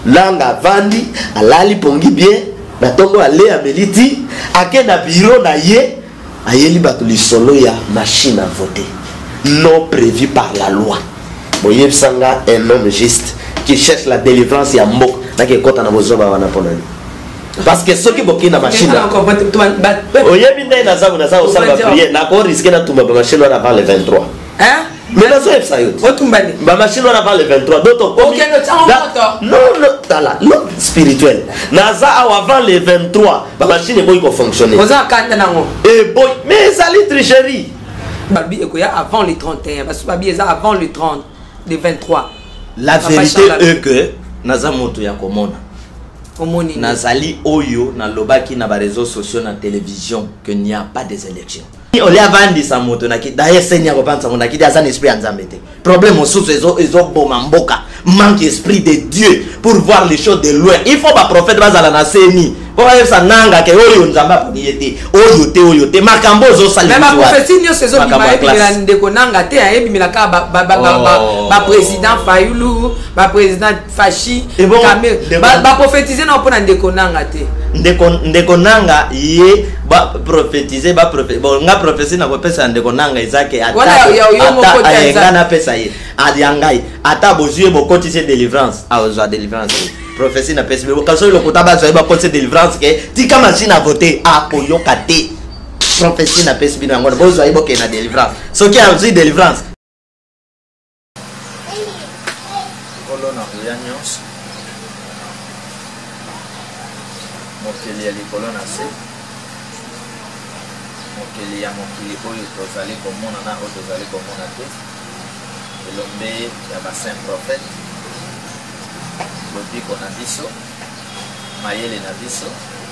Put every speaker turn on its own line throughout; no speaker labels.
langa vandi alali pongi bien na tongo ale ameliti ake na bureau na ye ayeli bato lisolo ya machine à voter non prévu par la loi. Boyeb sanga un homme juste qui cherche la délivrance ya mbok na ke kota na bozoba wana ponani. Parce que ceux qui boki na machine oyebi ndai na zabu na zabu sanga prier na ko risquer na tumba ba machine wana avant le 23. Hein? Mais la zone ça yote. Otumbani. Ba machine wana avant le 23. D'autres
OK,
non non tala non spirituel. Na za avant le 23 ba machine boy ko fonctionner. Oza kanda nango. Eh boy, mais ça li tricherie.
Babi ekoya avant le 31 parce que babi eza avant le 30 le 23.
La vérité est que naza moto ya komona.
Komoni.
Nazali oyo na lobaki na ba réseaux sociaux na télévision que n'y a pas des élections. On les a vendu sa moto na ki d'ailleurs Seigneur repense monaki azan esprit anzambete. Problème au sous ezo bomamboka. Manque esprit de Dieu pour voir les choses de loin. Il faut pas prophète bazala na seni. Pour ça nanga ke oyo nzamba poniyete. Oyo te makambo zo sali.
Mais ma prophétie nyo saison bima ebimela ndeko nanga te ebimela ka ba président Fayulu, ba président Fachi, ba prophétiser na pona ndeko nanga te. Ndeko nanga ye ba prophétiser ba prophétiser bon nga prophétie na ko pesa ndeko nanga izake ata ngana pesa ye adiangai ata bozuye bokoti se délivrance a délivrance prophétie na pesa quand so lokota ba zo ba koti délivrance ke tika machine à voter a koyoka te prophétie na pesa bino ngona bozo ayibo ke na délivrance so ki a délivrance kolona kuyanyos mokeli ya likolo na se mokeli ya mokili oyo tozali komona na oyo tozali komona te elombe ya basaint prophète lobiko na biso mayele na biso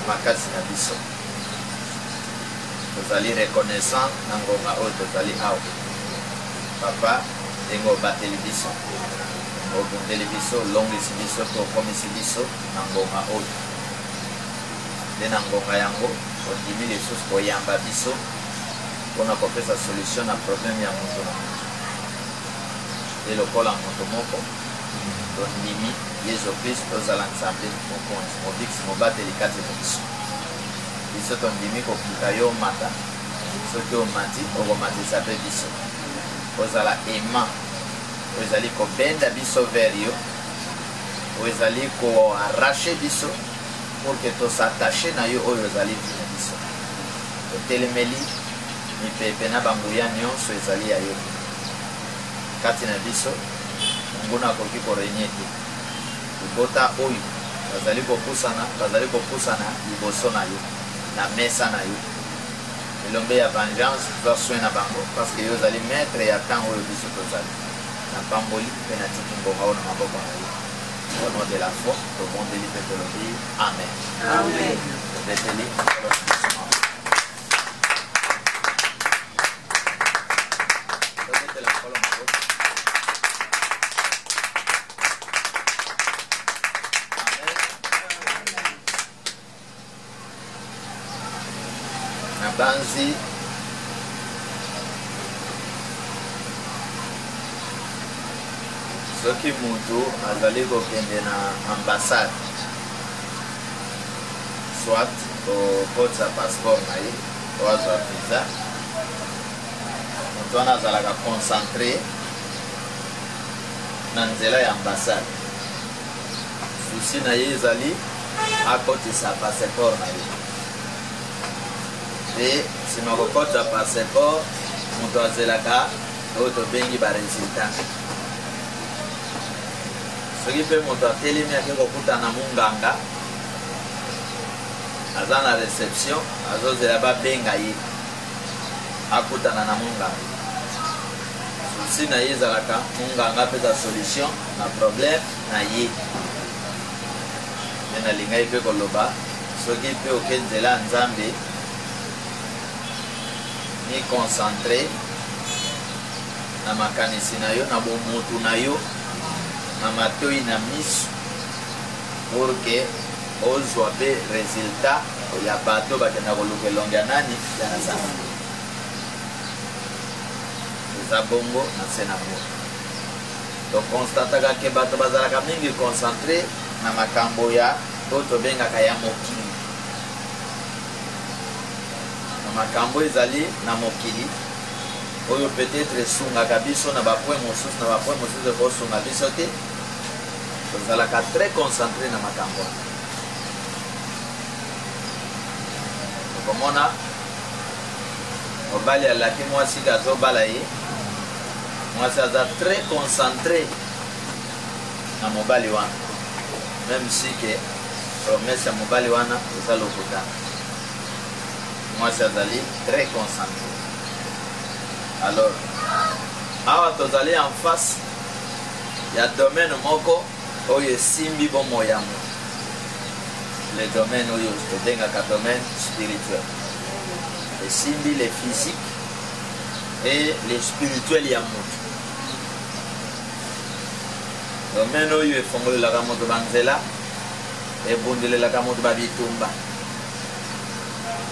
makasi na biso tozali reconnaissant na ngonga oyo tozali awa papa ndenge obateli biso obundeli biso olongisi biso to okomisi biso na ngonga oyo nde na ngonga yango ondimi lisusu koyamba biso mpona kopesa solution na problème ya moto na moto e lokola moto moko tondimi yesu kristo tozala nzambe mokonzi mobikisi mobateli kati na biso biso tondimi kokuta yo mata soki omati okomatisa mpe biso ozala ema oyo ezali kobenda biso vers yo oyo ezali koarrache biso pour que to s'attacher na yo oyo ezali tina biso totelemeli mipepe na banguya nyonso ezali ya yo kati na biso nguna akoki korenye te libota oyo bazali kopusana liboso na yo na mesa na yo elombe ya vengeance tozwa soin na bango parce que yo ozali maître ya ntango oyo biso tozali na pamboli mpe na tiki ngonga oyo na maboko na yo au nom de la foi, au monde de l'hypertologie. Amen. Amen. Banzi soki mutu azali kokende na ambassade soit kokotisa passeport na ye to azwa visa mutu wana azalaka concentré na nzela ya ambassade susi na ye ezali akotisa passeport na ye pe nsima kokotisa passeport mutu azelaka oyo tobengi baresultat soki mpe moto atelemi ake kokutana munganga aza na réception azozela babenga ye akutana na munganga susi na ye ezalaka munganga apesa solution na problème na ye nde nalingai mpe koloba soki mpe oke nzela ya nzambe ni concentré na makanisi na yo na bomutu na yo na matoi na miso pour que ozwa mpe résultat ya bato bakenda koluka elongo ya nani ya nzambe eza bongo na se na moto toconstataka ke bato bazalaka mingi concentré na makambo ya to tobengaka ya mokili. Na makambo ezali na mokili oyo peut-être esungaka biso na bapoint mosusu na bapoint mosusu ekosunga biso te, tozalaka très concentré na makambo wana. Okomona mobali alaki mwasi azobala ye, mwasi aza très concentré na mobali wana, même si ke promesse ya mobali wana eza lokuta, mwasi azali très concentré. Alors awa tozali en face ya domaine moko oyo esimbi bomoi ya moto, le domaine oyo tobengaka domaine spirituel, esimbi le physique et le spirituel ya moto. Domaine oyo efongolelaka moto banzela, ebundelelaka moto babitumba.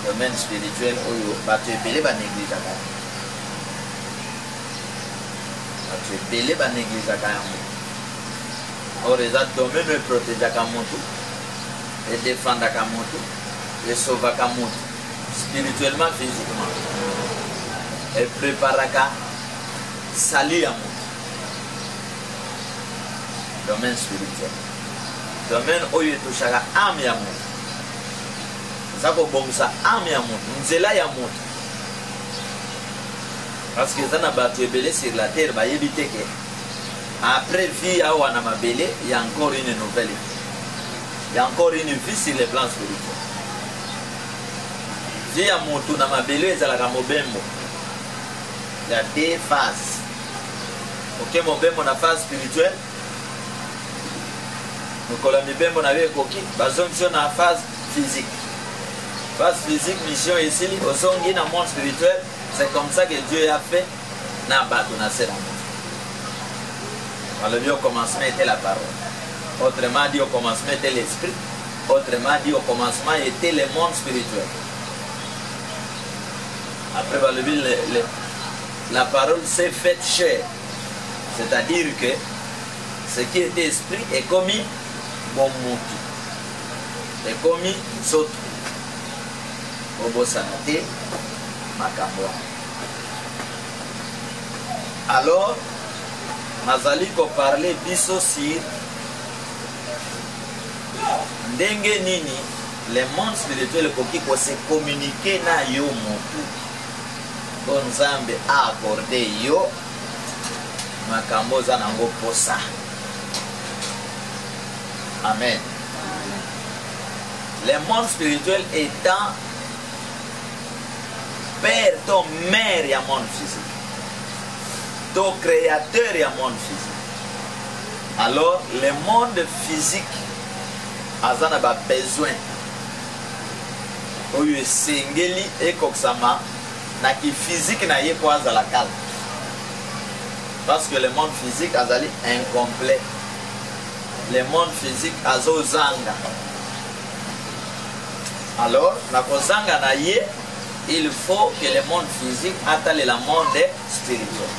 Domaine spirituel oyo bato ebele baneglisaka, bato ebele baneglisaka yango. Or eza domaine oyo eprotegeaka moto, edefendaka moto, esauvaka moto spirituellement, physiquement, epreparaka salut ya moto. Domaine spirituel, domaine oyo etoshaka ame ya moto, eza kobongisa ame ya moto, nzela ya moto. Parce que eza na bato ebele sur la terre bayebi te ke après vie awa na mabele, il y a encore une nouvelle vie, il y a encore une vie sur le plan spirituel. Vie ya moto na mabele ezalaka mobembo, il y a deux phases. Ok, mobembo na phase spirituelle, mokolo ya mibembo na yo ekoki bazongisi na phase physique. Phase physique, mission esili, ozongi na monde spirituel. C'est comme ça que Dieu a fait na bato na se na moto. Alors au commencement était la parole, autrement dit au commencement était l'esprit, autrement dit au commencement était le monde spirituel. Après la parole s'est faite chair, c'est-à-dire que ce qui était esprit est commis bon motu, est commis soto bobo sanate makambo. Alors nazali ko parler biso sur ndenge nini le monde spirituel koki ko se communiquer na yo motu, bon Nzambe a accordé yo makambo za nango posa. Amen. Le monde spirituel étant père, ton mère, il y a monde physique. Ton créateur, il y a monde physique. Alors, le monde physique a besoin. Oyo sengeli et koksama na ki physique na ye kwa la calme. Parce que le monde physique azali incomplet. Le monde physique azozanga. Alors, na kozanga na ye, il faut que le monde physique atteigne le monde spirituel.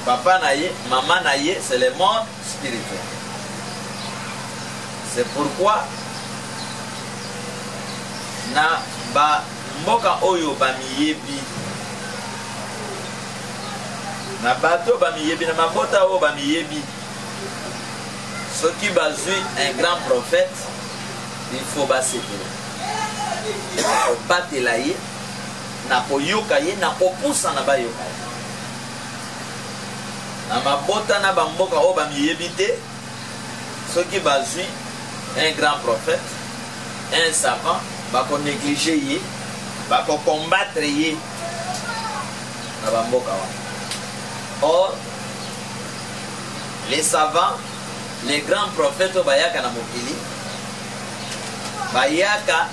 Papa na ye, maman na ye, c'est le monde spirituel. C'est pourquoi na ba mboka oyo ba miyebi, na bato ba miyebi, na mabota oyo ba miyebi, ce qui bazui un grand prophète, il faut basepela. Batela ye, na koyoka ye, na kopusa na bayoka ye. Na mabota na bamboka oyo ba miyebi te, ce qui bazui un grand prophète, un savant, bako négliger ye, bako combattre ye na bamboka wana. Or les savants, les grands prophètes bayaka na mokili, bayaka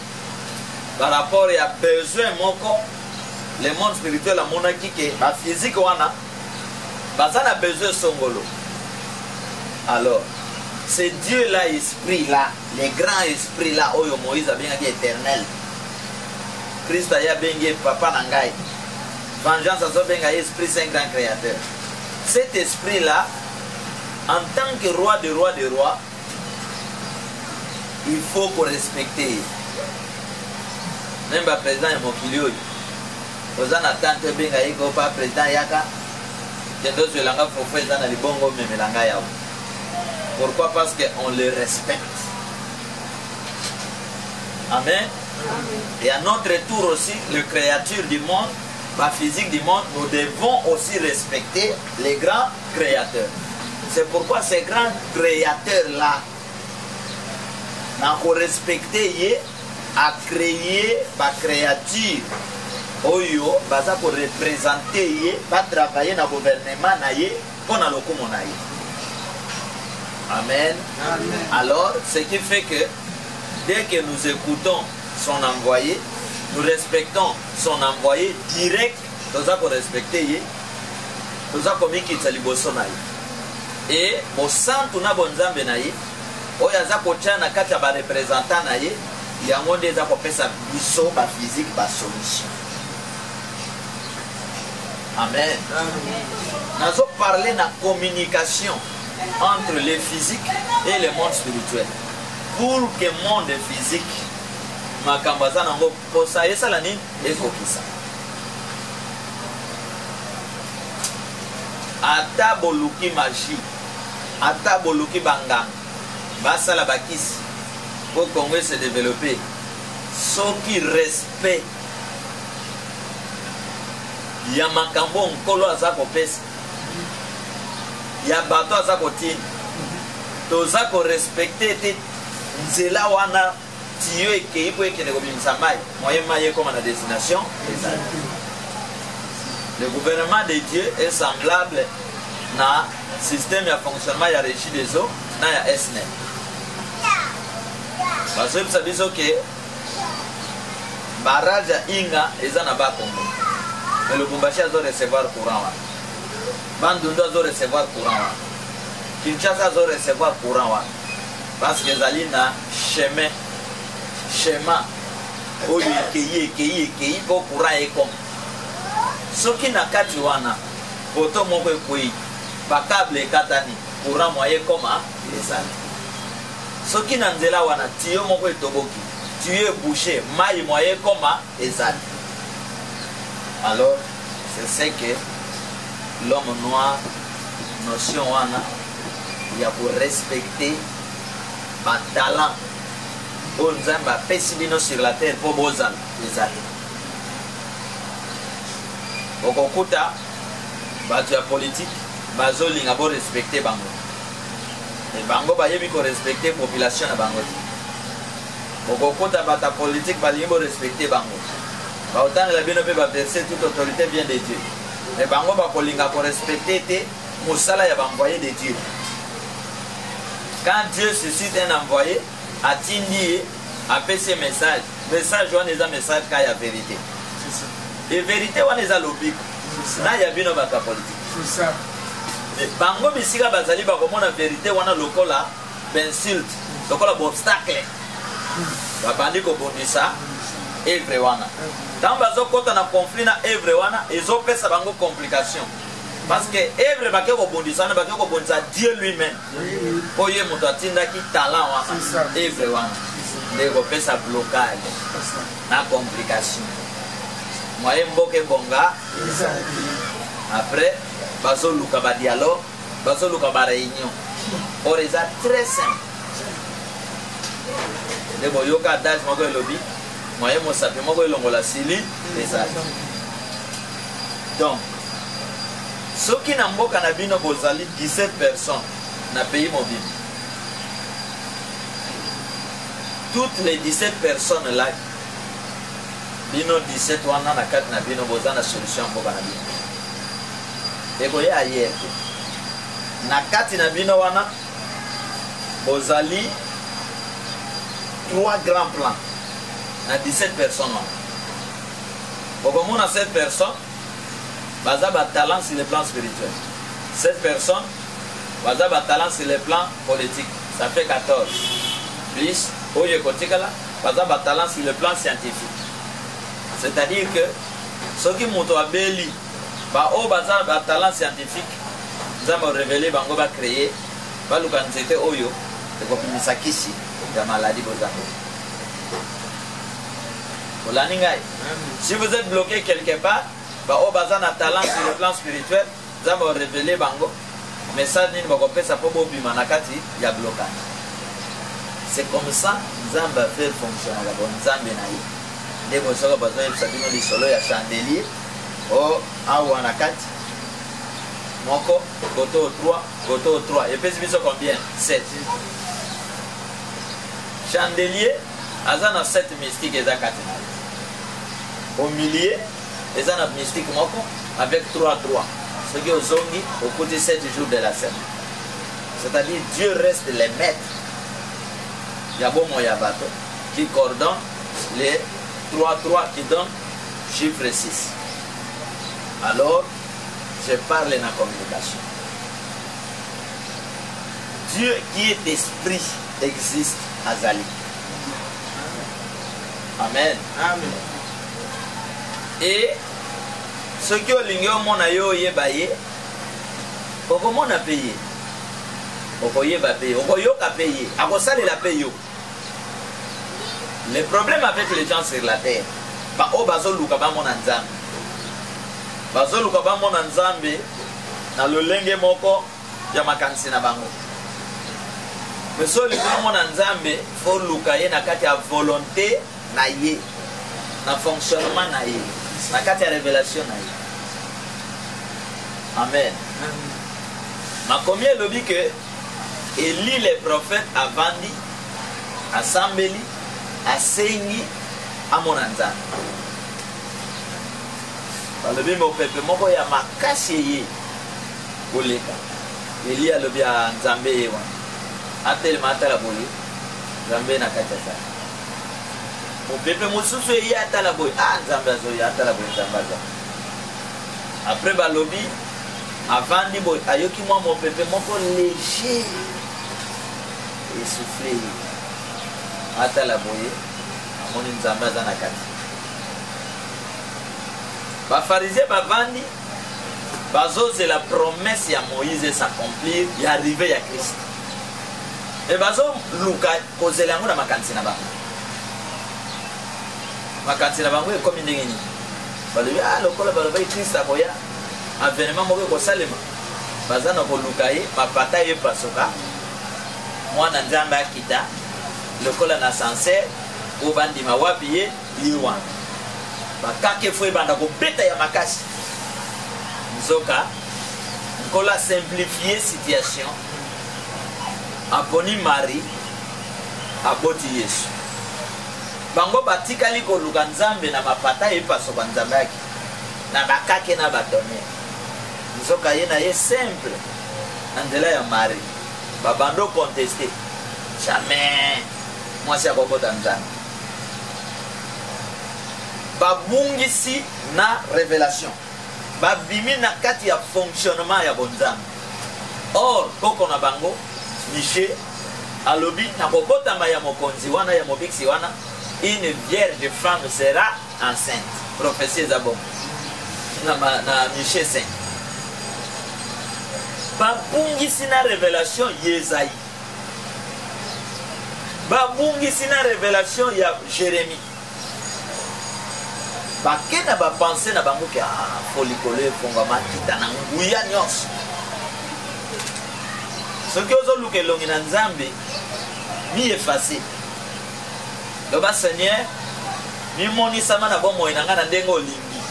par rapport à besoin moko, le monde spirituel a monaki ke ba physique wana baza na besoin songolo. Alors c'est Dieu là, esprit là, les grands esprits là, oyo Moïse a bien dit éternel. Christ a bengi papa nangai. Vengeance a benga esprit, c'est un grand créateur. Cet esprit là en tant que roi des rois des rois, il faut qu'on respecte. Même le président est mon kilo. Vous en attendez bien que pas président Yaka. Pourquoi? Parce qu'on le respecte. Amen. Et à notre tour aussi, les créatures du monde, la physique du monde, nous devons aussi respecter les grands créateurs. C'est pourquoi ces grands créateurs-là, nous avons respecté, à créer la créature. Oyo, baza pour représenter, va travailler dans le gouvernement, pour le lokumo. Amen. Amen. Alors, ce qui fait que dès que nous écoutons son envoyé, nous respectons son envoyé direct, nous avons respecté, nous avons mis qu'il et au centre na bonzambe naye, oyaza kocha na kati ya ba représentant naye, yango nde za kopesa biso ba physique ba solution. Amen. Nous allons parler de la communication entre le physique et le monde spirituel. Pour que le monde physique, ata boluki magie, ata boluki bangam, basa la bakis, pour Congo se développer, ce qui respecte. Il y a makambo nkolo aza kopesa, il y a bato aza kotini, toza ko respecter te nzela wana tiyo ekei po ekende kobimisa mai moyen mai comme la destination. Le gouvernement de Dieu est semblable na système de fonctionnement ya régie des eaux na ya SNET. Parce que vous savez que barrage ya Inga eza na ba Congo. Mais le Lubumbashi doit recevoir courant. Bandundu doit recevoir courant. Kinshasa doit recevoir courant. Parce que les na chemin, schéma, où il y a pour courant et comme. Ce qui n'a qu'à dire, poto moko ekui, ba câble katani, courant moyen comme les années. Ce qui n'a nzela wana, tiyo moko etoboki, tiyo bouché, maille moyen comme les années. Alors, c'est ce que l'homme noir, notion wana, il y a pour respecter ma talent. On a pessimino sur la terre pour bozan les années. Okokuta, batua politique, bazolinga bo respecter bango. Et bango ba yebi ko respecter population na bango. Okokuta bata politique ba yebi respecter bango. Autant la bien va verser toute autorité vient de Dieu. Mais bango ba kolinga ko respecter te musala ya envoyé de Dieu. Quand Dieu suscite un envoyé, atindi a fait ses messages. Message on est un message quand il y a vérité. C'est ça. Et vérité on est à l'obic. Là il y a bien ba politique. C'est ça. Mais bango bisika bazali ba komona vérité on a lokola insulte, lokola obstacle. Ba bandi ko bondisa evre wana. Tant bazo kota na conflit na evre wana ezopesa bango complication. Parce que evre ba ke ko bondisa na ba ke ko bondisa Dieu lui-même. Pour ye moto atinda ki talent wana evre wana. De ko pesa blocage. Na complication. Moyen mboke bonga. Après bazo luka ba dialogue, bazo luka ba réunion. Or eza très simple. De boyoka dage moko elobi. Moyen mo sapi moko elongola sili eza. Donc ceux qui n'ont pas cannabino bozali 17 personnes dans le pays mobile. Toutes les 17 personnes là, bino 17 wana na 4 na bino bozana solution pour cannabino. Et boye ailleurs. Na 4 na bino wana bozali 3 grands plans. Na 17 personnes wana. Bokomo na 7 personnes baza ba talent sur le plan spirituel. 7 personnes, baza ba talent sur le plan politique. Ça fait 14. Plus, oye kotikala, baza ba talent sur le plan scientifique. C'est-à-dire que ceux qui montent à Beli, ba o baza ba talent scientifique, nous avons révélé bango ba créer baluka nzete oyo ekopimisa kisi ya maladie bozango. Olani ngai. Si vous êtes bloqué quelque part, ba o bazana talent sur le plan spirituel, za va révéler bango message nini bakopesa po bobima na kati ya blocage. C'est comme ça Nzamba fait fonctionner la bonne Nzambe na yi. Ndeko soko bazana yebisabino lisolo ya chandelier o awa na kati. Moko goto 3 et puis biso combien 7. Chandelier azana 7 mystiques eza kati. Au milieu, les ans mystique avec 3-3. Ce qui est aux zongi au côté 7 jours de la semaine. C'est-à-dire Dieu reste les maîtres. Yabo Moyabato qui coordonne les 3-3 qui donnent chiffre 6. Alors, je parle dans la communication. Dieu qui est esprit existe à Zali. Amen. Amen. Et ce que l'ingénieur mona yo yebaye, oko mona paye, oko yeba paye, oko yo ka paye, ako sale la paye yo. Le problème avec les gens sur la terre, ba o bazo luka ba mona nzambe, bazo luka ba mona nzambe na lolenge moko ya makanisi na bango. Mais so luka mona nzambe, fo luka ye na kati ya volonté na ye, na fonctionnement na ye. Na kati ya révélation na ye. Amen. Ma combien lobi que Élie les prophètes a vendu, a sambeli, a sengi, a mon anzan. Lobi mo pepe moko ya makasi ye oleka. Élie a lobi a nzambe ye wa. Atel matala boye. Nzambe na kati ya. Mon pépé mosusu ye atala boy nzambe azoyi atala boy nzambe aza. Après balobi avandi boy ayoki moi mon pépé moko léger essoufflé atala boy amoni nzambe aza na kati. Ba pharisien bavandi bazoze la promesse ya Moïse s'accomplir ya arriver ya Christ. Et bazo luka kozela yango na makanisi na bango. Makanisi na bango ekomi ndenge nini balobi lokola balobi Kristo akoya avènement moko ekosalema baza na koluka ye mapata ye pasoka mwana nzambe akita lokola na sancerre o bandima wapi ye wana bakake fo ebanda kobeta ya makasi nzoka nkola simplifier situation aponi Marie aboti Yesu bango batikali koluka nzambe na mapata epasoka nzambe yaki na bakake na batone nzoka ye na ye simple na nzela ya Marie babando contester jamais mwasi akobota nzambe babungisi na révélation babimi na kati ya fonctionnement ya bonzambe. Or koko na bango Michel alobi na kobotama ya mokonzi wana ya mobiksi wana une vierge femme sera enceinte. Prophétie d'abord. Na Michel 5. Babungisi na révélation Yesaïe. Babungisi na révélation ya Jérémie. Bakena ba penser na bango ke folikole fongama kitana nguya nyonso. Soki ozoluka elongi na Nzambe mi effacer. Loba Seigneur, mi monisama na bomoi na nga na ndenge olingi.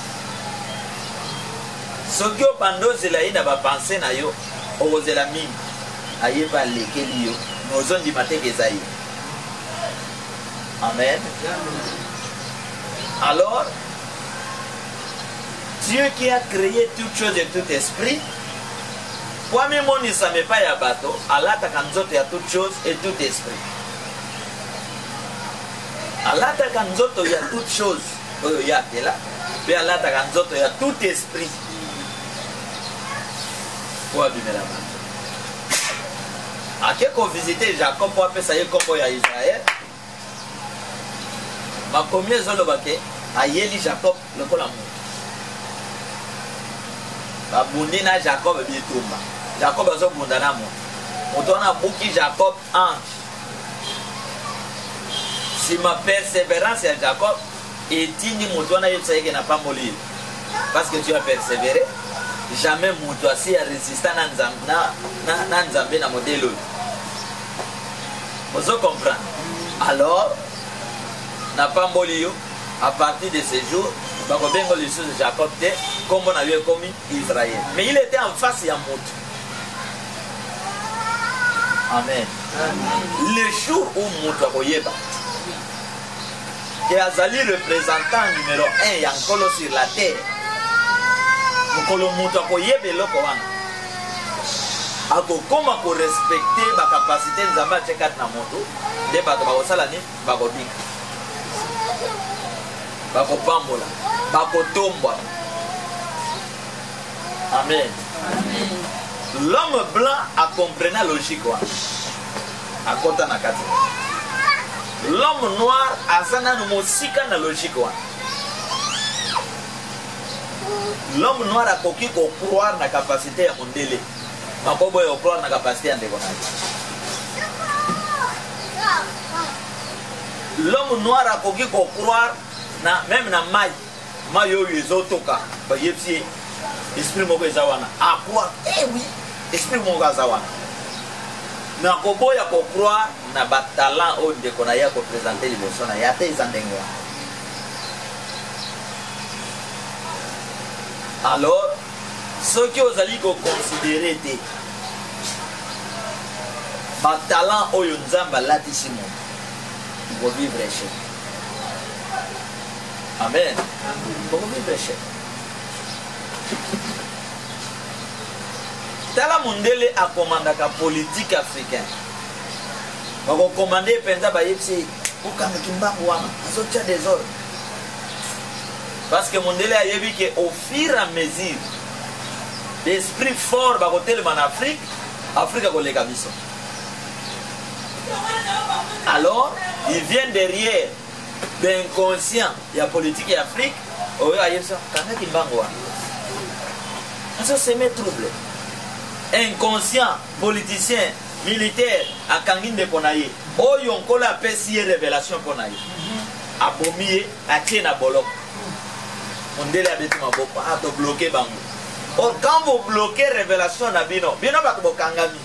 Soki opandozela ye na bapense na yo okozela mingi ayeba alekeli yo nozondima te eza ye. Amen. Alors Dieu qui a créé toutes choses et tout esprit, kwa mi monisa me pa ya bato alata kanzoto ya toutes choses et tout esprit. Alata kanzoto ya toutes choses oyo yake la pe alata kanzoto ya tout esprit. Kwa bimela ba ake ko visiter Jacob pour apesa ye kombo ya Israël. Ma combien zoloba ke ayeli Jacob lokola mu babundi na Jacob bitumba. Jacob azobunda na mo moto wana buki Jacob ange. Si ma persévérance à Jacob et tini moto wana yebisa n'a pas mourir parce que tu as persévéré, jamais moto asi a résisté na nzambe na modèle. Vous comprenez? Alors n'a pas mourir à partir de ce jour. Bakobengo les choses de Jacob comme on a eu commis Israël. Mais il était en face de Mout. Amen. Le jour où Mout a koyeba, qui a Azali représentant numéro 1 Yankolo sur la terre. Mokolo Mout a koyeba loko wana. Ako koma ko respecter ba capacité nzamba chekat na moto, de bato ba osala ni bakobika. Bakopambola, bakotomba. Amen. L'homme blanc a compris la logique. L'homme noir a sana na logique. L'homme noir a coquille pour croire na capacité à mondele. Ma bobo est croire na capacité à dégonner. L'homme noir a coquille pour croire na même na mai yo yezotoka ba yepsi esprit moko ezawana a croire oui esprit moko ezawana na koboya ko croire na batalan o de kona ya ko présenter liboso na ya te izandengo. Alors ce qui ozali ko considérer te batalan o yo nzamba latisimo pour vivre chez. Amen. Comment vivre cher? Tala Mundele a commandé la politique africaine. On a commandé Penda Bayepsi pour qu'on ait des ordres. Parce que Mundele a dit qu'au fur et à mesure, l'esprit fort va côté en Afrique, Afrique a collé Kabiso. Alors, il vient derrière. D'inconscient, il y a politique et Afrique. Oh, il y a ça. Ça, c'est mes troubles. Inconscient, politicien, militaire, à Kangin de Konaye. Oh, il y a encore la révélation Konaye. Abomié, à Tchena Bolok. On dit la bête, à te bloquer Bango. Or, quand vous bloquez révélation Nabino, Bino va te Kangami.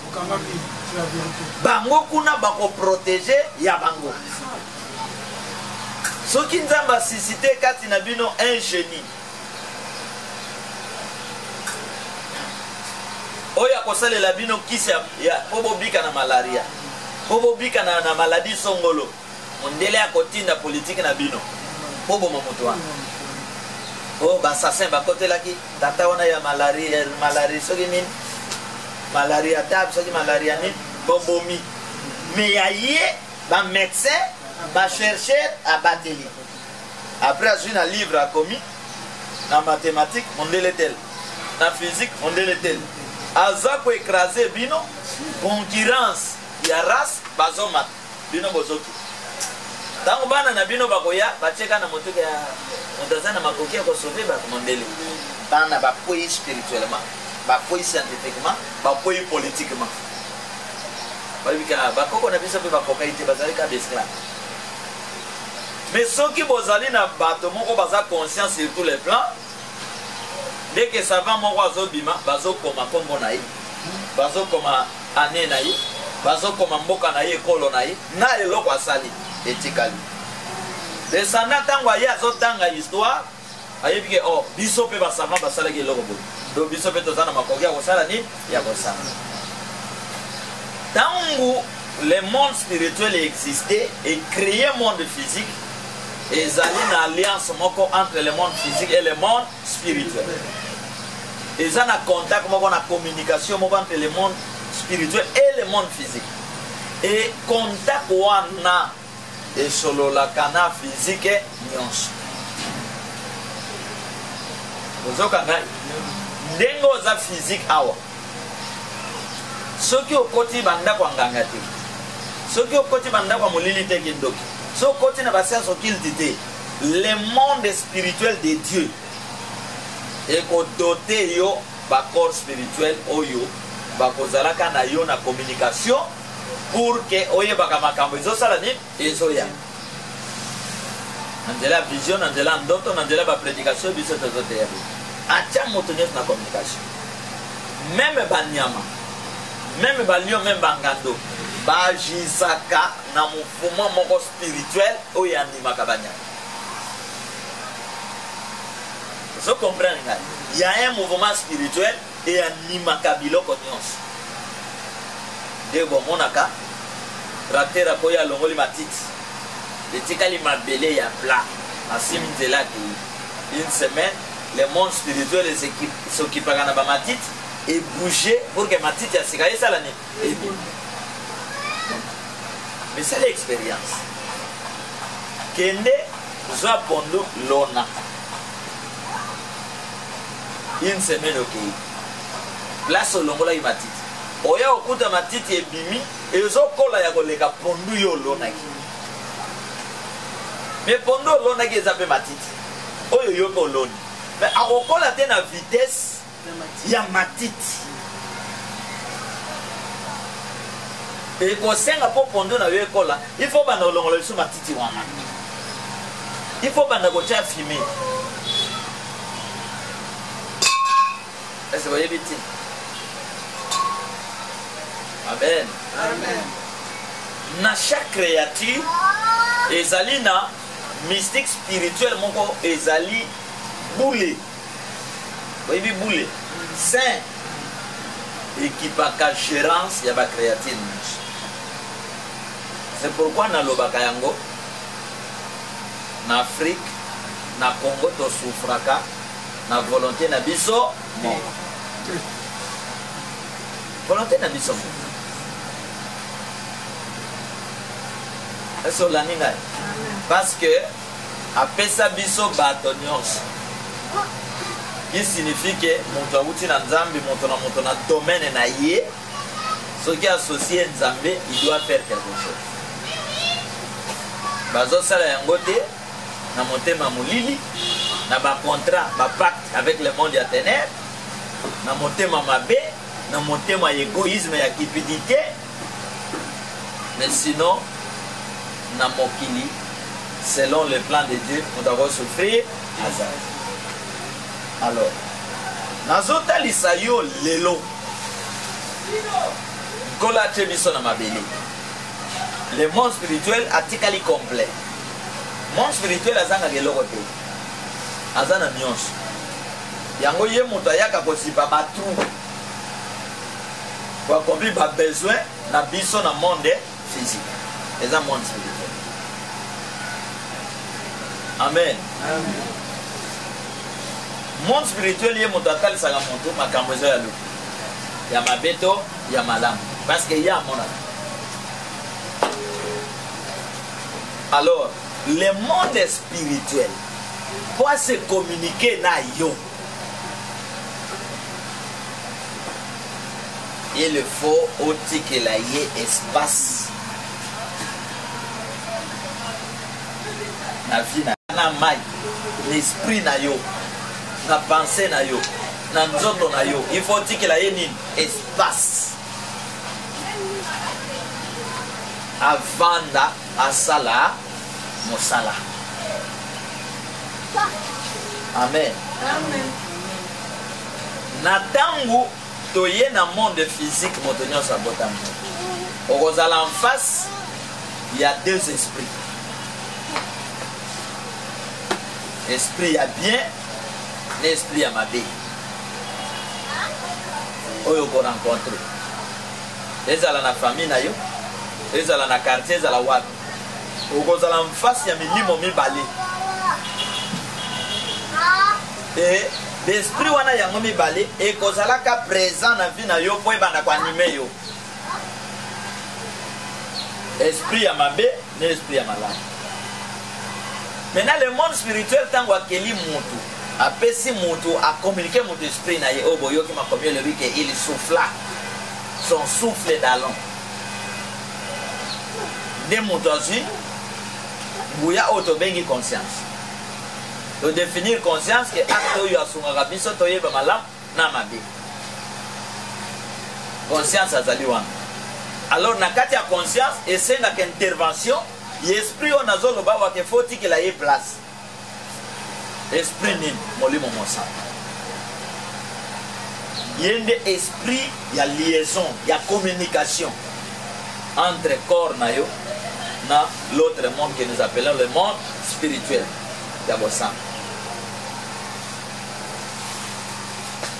Bango Kuna va protéger Yabango. Ce qui nous a suscité Katina Bino un génie. Oya kosale la bino kisi ya obo bika na malaria. Obo bika na maladie songolo. Mondele ya kotinda politique na bino. Obo mamoto. Oh ba assassin ba côté laki tata wana ya malaria soki nini? Malaria tab soki malaria ni bombomi. Mais ya yé ba médecin va chercher à battre. Après, j'ai un livre à commis. En mathématiques, on est tel. En physique, on est tel. Azako écrasé, bino, concurrence, il y a race, bazomat, bino bozoki. Tant que na bino bakoya, bacheka na moto ya, on daza na makoki ya sauver ba mondele. Bana ba poyi spirituellement, ba poyi scientifiquement, ba poyi politiquement. Ba koko na biso pe ba kokaite bazali ka besla. Mais ceux qui bozali na bato moko baza conscience sur tous les plans, dès que ça va mon oiseau bima, bazo koma kombo na ye, bazo koma ane na ye, bazo koma mboka na ye kolo na ye, na eloko asali etikali. Descendant tango ya zo tanga histoire, ayebi ke oh biso pe ba savant basala ke eloko bo. Do biso pe tozana makoki ya kosala ni ya kosala. Tango le monde spirituel existait et créé un monde physique. Et ils allaient une alliance entre le monde physique et le monde spirituel. Ils ont un contact, une communication entre le monde spirituel et le monde physique. Et contact wana et solo la cana physique nyonso. Vous avez dengo za physique awa. Soki okoti banda kwa nganga te. Soki okoti banda kwa mulili te kindoki. So côté na basia so qu'il dit le monde spirituel de Dieu et ko doté yo ba corps spirituel oyo bakozalaka na yo na communication pour que oyebaka makambo ezosala nini ezoya na nzela ya vision, na nzela ya ndoto, na nzela ya baprédication biso tozoteya atia moto nyonso na communication. Meme banyama, meme balio, meme bangando bajisaka na mouvement moko spirituel oyo animaka banyama. Vous comprenez? Il y a un mouvement spirituel et animaka biloko nyonso. Debo monaka ratera koya longoli matiti. Letikali mabele ya plat. Asim nzela ki une semaine le monde spirituel s'occupera na ba matiti et bouger pour que matiti ya sikaye sala ni. Mais c'est l'expérience. Kende zwa pondo lona. Une semaine ok. Place au longola yi matiti. Oya okuta matiti ebimi ezokola ya koleka pondu yo lona ki. Mais pondo lona ki ezape matiti. Oyo yo ko loni. Mais akokola te na vitesse ya matiti. Et ko senga po pondo na yo ekola, il faut bana longola biso matiti wana. Il faut bana ko tia fumer. Est-ce que vous voyez vite? Amen. Amen. Na chaque créature, ezali na mystique spirituel moko ezali boule. Voyez boule. Saint équipaka gérance ya ba créature. C'est pourquoi na lobaka yango na Afrique, na Congo to souffraka na volonté na biso moko. Volonté na biso moko. Est-ce que l'aninga? Parce que apesa biso bato nyonso. Qui signifie que moto awuti na nzambe, moto na domaine na ye, ce qui est associé nzambe, il doit faire quelque chose. Bazo sala yango te na motema molili, na ba contrat, ba pacte avec le monde ya ténèbres, na motema mabe, na motema égoïsme ya cupidité. Mais sinon na mokili selon le plan de Dieu nous devons souffrir hasard. Alors nazotalisa yo lelo kola tebiso na mabele. Le monde spirituel atikali complet. Monde spirituel azanga geloko te. Azana nyonso. Yango ye moto ayaka kosipa batrou. Pour accomplir ba besoin na biso na monde physique. C'est un monde spirituel. Amen. Amen. Monde spirituel ye moto atalisaka moto makambo ezo ya luku. Ya mabeto, ya malamu. Parce que ya mona. Alors, le monde spirituel doit se communiquer na yo. Il faut aussi que la y ait espace. Na vie na mai, l'esprit na yo, na pensée na yo, na nzoto na yo. Il faut aussi que la y ait espace. Avanda asala mosala. Amen. Amen. Natangu toye na monde physique motonyo sa botam. Okozala en face, il y a deux esprits. Esprit ya bien, l'esprit ya mabe. Oyo ko rencontre. Ezala na famille na yo, ezala na quartier, ezala wapi. Okozala en face ya milimo mibale. Et l'esprit wana yango mibale ekozalaka présent na vie na yo po ebanda ko animer yo. Esprit ya mabe, l'esprit ya malamu. Maintenant le monde spirituel tango akeli mutu apesi mutu a communiquer mutu esprit na ye oboyo ki makomyo le que il souffla son souffle d'alon de mutu aussi buya auto bengi conscience de définir conscience que acte yo asunga biso toyeba malam na mabe conscience azali wana. Alors na kati ya conscience esengaka intervention l'esprit on azoloba wake foti que la ye place. Esprit nini molimo mosa. Yende esprit ya liaison, ya communication entre corps na yo na l'autre monde que nous appelons le monde spirituel. Ya bosa.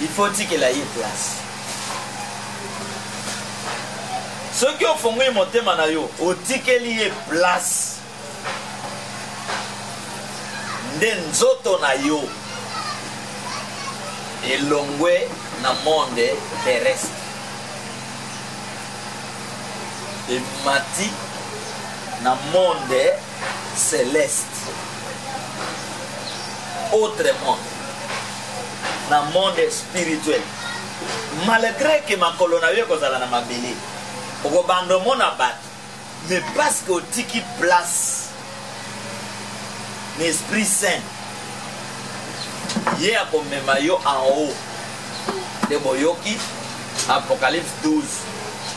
Il faut dire que la ye place. Ce qui ont fondé mon thème na yo, au tikeli ye place. Ndenzoto na yo elongwe na monde terrestre. Et mati na monde céleste. Autrement, na monde spirituel. Malgré que ma colonayo kozala na mabele. Oko bandomo na bat. Mais parce que tiki place l'Esprit Saint, yé a komema yo en haut de Boyoki, Apocalypse 12,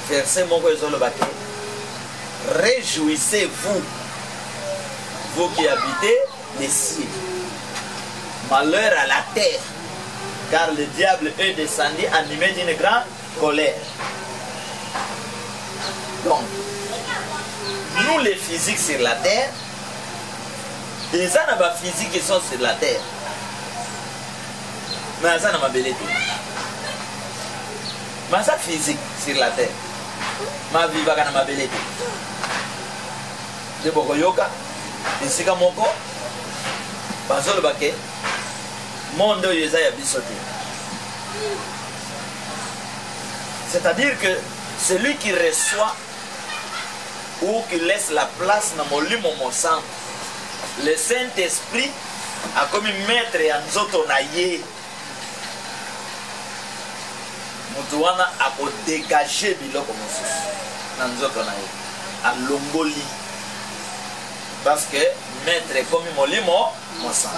verset moko ezolo bate. Réjouissez-vous, vous qui habitez les cieux. Malheur à la terre, car le diable est descendu animé d'une grande colère. Donc, nous les physiques sur la terre, les anabas physiques qui sont sur la terre, mais les anabas belés. Mais ça physique sur la terre, ma vie va ma belé. De Bokoyoka, de Sikamoko, Bazol Baké, Mondo Yezaya Bisoté. C'est-à-dire que celui qui reçoit ou qui laisse la place dans mon lit, mon sang, le Saint-Esprit a comme maître et nzoto na ye. Mutuana a ko dégager biloko mosusu na nzoto na ye. A longoli. Parce que maître est comme molimo mon sang.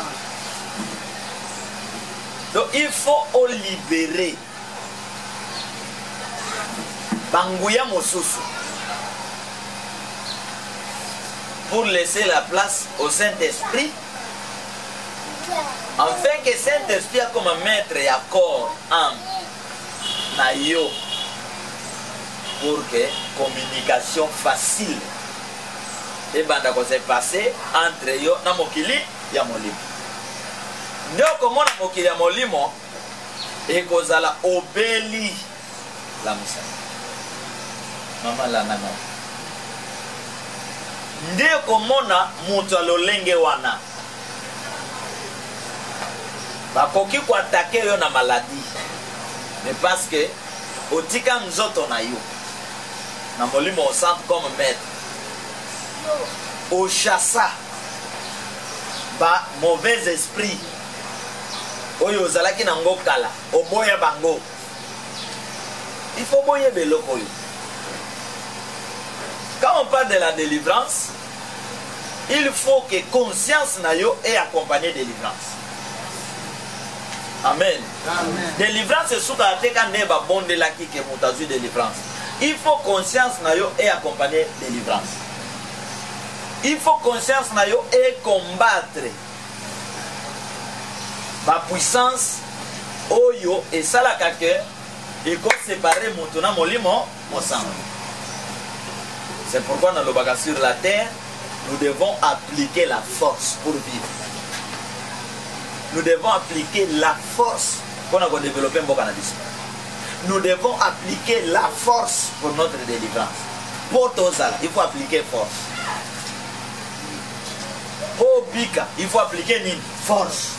Donc il faut libérer Banguya mosusu pour laisser la place au Saint-Esprit, afin que Saint-Esprit a comme maître et accord âme na yo, pour que communication facile et banda ko se passer entre yo na mokili ya molimo. Ndio komo na mokili ya molimo e kozala obeli la musa. Mama la nana. Ndio komona mutu alolenge wana bakoki ko attaquer yo na maladie, mais parce que otika nzoto na yo na molimo au centre comme maître au chassa ba mauvais esprit oyo ozalaki na ngo kala oboya bango. Il faut boyer beloko yo. Quand on parle de la délivrance, il faut que conscience na yo ait accompagné délivrance. Amen. Amen. Délivrance c'est souka ateka neba bonde la ki ke mutazu délivrance. Il faut conscience na yo ait accompagné délivrance. Il faut conscience na yo ait combattre ma puissance oyo et ça la kake et qu'on séparer mutuna molimo mosang. C'est pourquoi dans le bagage sur la terre, nous devons appliquer la force pour vivre. Nous devons appliquer la force qu'on a développé en Bokanabis. Nous devons appliquer la force pour notre délivrance. Pour Tozala, il faut appliquer force. Pour Bika, il faut appliquer une force.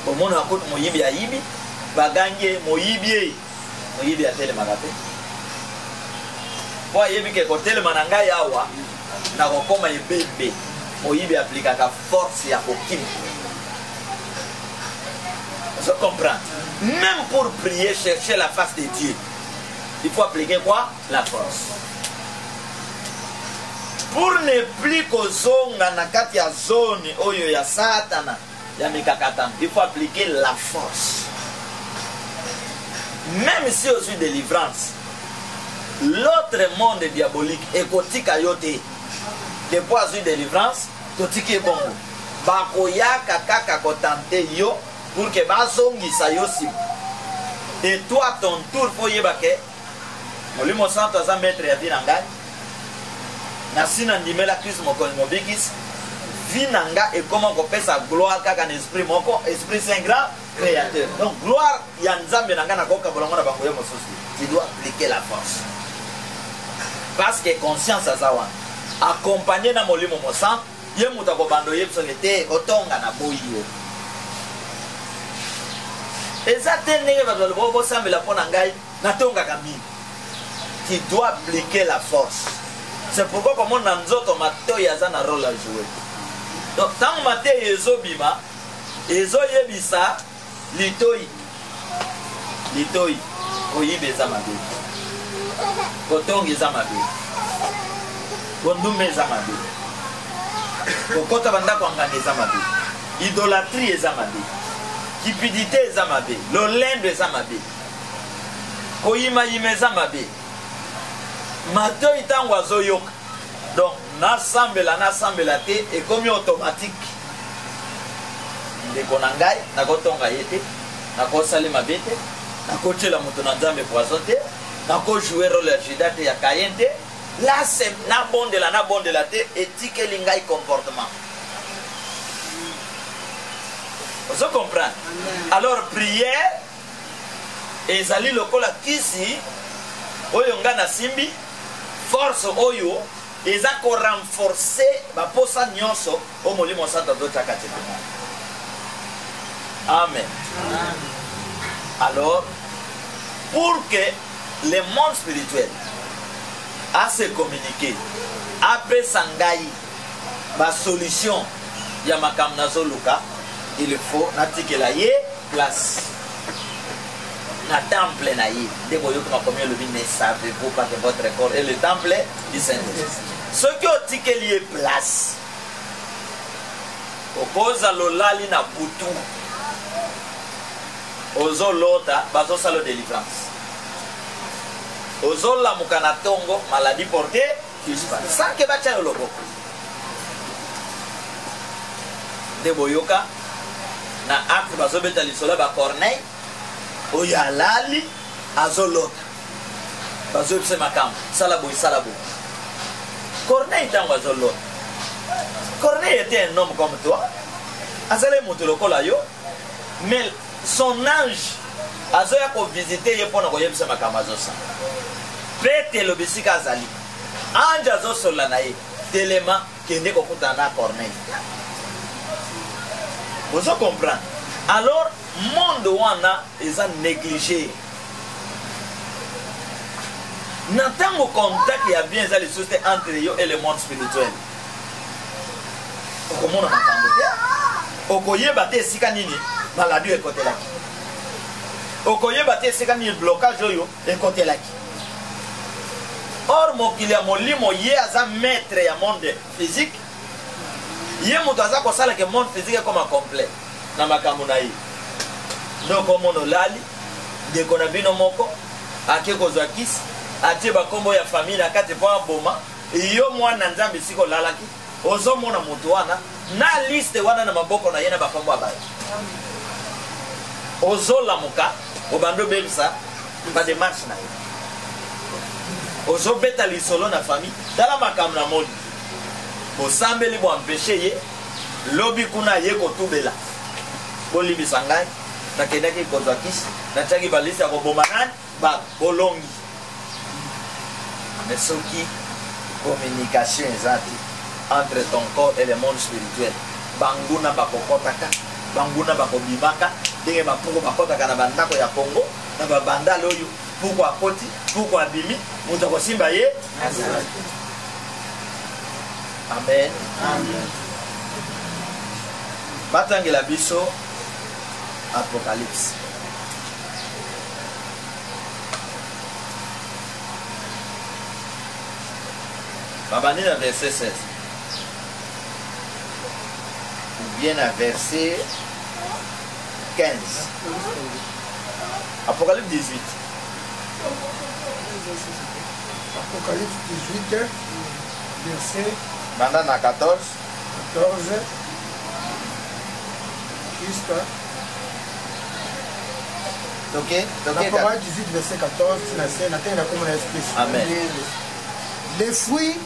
Pour mon akut moyibi ayibi, baganye moyibi moyibi atele magape. Pour ayibi ke kotele mananga yawa na kokoma ebebe moyibi appliquer la force ya kokimi. Je comprends. Même pour prier, chercher la face de Dieu, il faut appliquer quoi? La force. Pour ne plus kozonga na kati ya zone oyo ya satana ya mikakatana, il faut appliquer la force. même si aussi délivrance, l'autre monde diabolique est kotika yote. Depuis aussi délivrance, totiki bongo. Bakoyaka kaka kotante yo pour que bazongi sa yosi. Et toi ton tour faut yebake. Molimo santo aza maître ya vinangai. Nasina ndimela Christ mokoni mobikis. Vinanga et comment qu'on fait sa gloire kaka esprit moko, esprit saint grand créateur. Donc gloire ya nzambe nanga na koka bolongo na bango yo mosusu. Tu dois appliquer la force. Parce que conscience azawa accompagné na molimo mosan ye muta ko bando ye psolete otonga na boyo. Ezate ndenge ba lo bo sambela pona ngai na tonga kami. Tu dois appliquer la force. C'est pourquoi comme on a nzoto mato ya za na rôle à jouer. Donc tant maté yezo bima ezo yebisa litoi oyibeza mabe. Kotongi za mabe. Kondume za mabe. Kokota banda kwangane za mabe. Idolâtrie za mabe. Cupidité za mabe. Lolendo za mabe. Koyima yimeza mabe. Mato itango azoyoka. Donc nasambela te et comme automatique. Ndeko na ngai nakotonga yete, nakosala mabete, nakochela moto na nzambe poison te, nakojouer rôle ya Judas te ya Caïn te. Là c'est na bondela te éthique lingai comportement. Vous comprenez? Alors prière ezali lokola kisi oyo nga na simbi force oyo eza ko renforcer ba posa nyonso o molimo santo do takati. Amen. Alors pour que le monde spirituel a se communiquer après sangai ba solution ya makam nazo luka, il faut natikela ye place na temple na ye. Dès que vous avez le ne savez-vous pas que votre corps est le temple du Saint-Esprit. Ce qui ont tiqué lié place. Au cause lolali na butu. Ozo lota bazo salo délivrance. Ozo la mukana tongo maladie portée disparaît. Sans que bacha logo. De boyoka na acte bazo beta lisola ba Corneille. Oya lali azolota bazo pse makam salabo. Corneille tango azolota. Corneille était un homme comme toi. Azale moto lokola yo, mais son ange azoya ko visiter ye pona ko yebisa makam azosa. Pete lo bisika azali. Ange azosola na ye telema kende ko kutana Corneille. Vous comprenez? Alors monde wana eza négligé. N'attends contact ya bien ça les sociétés entre yo et le monde spirituel. Comment on entend? Okoyeba te sika nini maladie ekote laki. Okoyeba te sika nini blocage yo ekote laki. Or mokili ya molimo ye aza maître ya monde physique. Ye moto aza kosala ke monde physique comme complet na makambo na ye. Donc comme on lali de konabino moko ake kozwa kisi atie bakombo ya famille na kati po boma iyo mwana nzambe siko lalaki ozo mona moto wana na liste wana na maboko na yena bakombo abaya ozo la muka obando bebisa ba démarche na ye ozo beta lisolo na famille dala makambo na moni osambeli bo empêcher ye lobi kuna ye ko tubela bolibi sangai na kendaki kozwa kisi na tagi balisi ya koboma nani ba bolongi. Mais ce qui communication exacte entre ton corps et le monde spirituel banguna bakokotaka banguna bakobimaka ndenge bapuko bakotaka na bandako ya Congo na babanda loyo puko akoti puko abimi muto kosimba ye. Amen. Amen. Batangela biso Apocalypse. Babani à verset 16. Ou bien à verset 15. Apocalypse 18.
Apocalypse 18, verset
Maintenant, 14.
14 jusqu'à Apocalypse 18, verset 14.
Amen.
Les fruits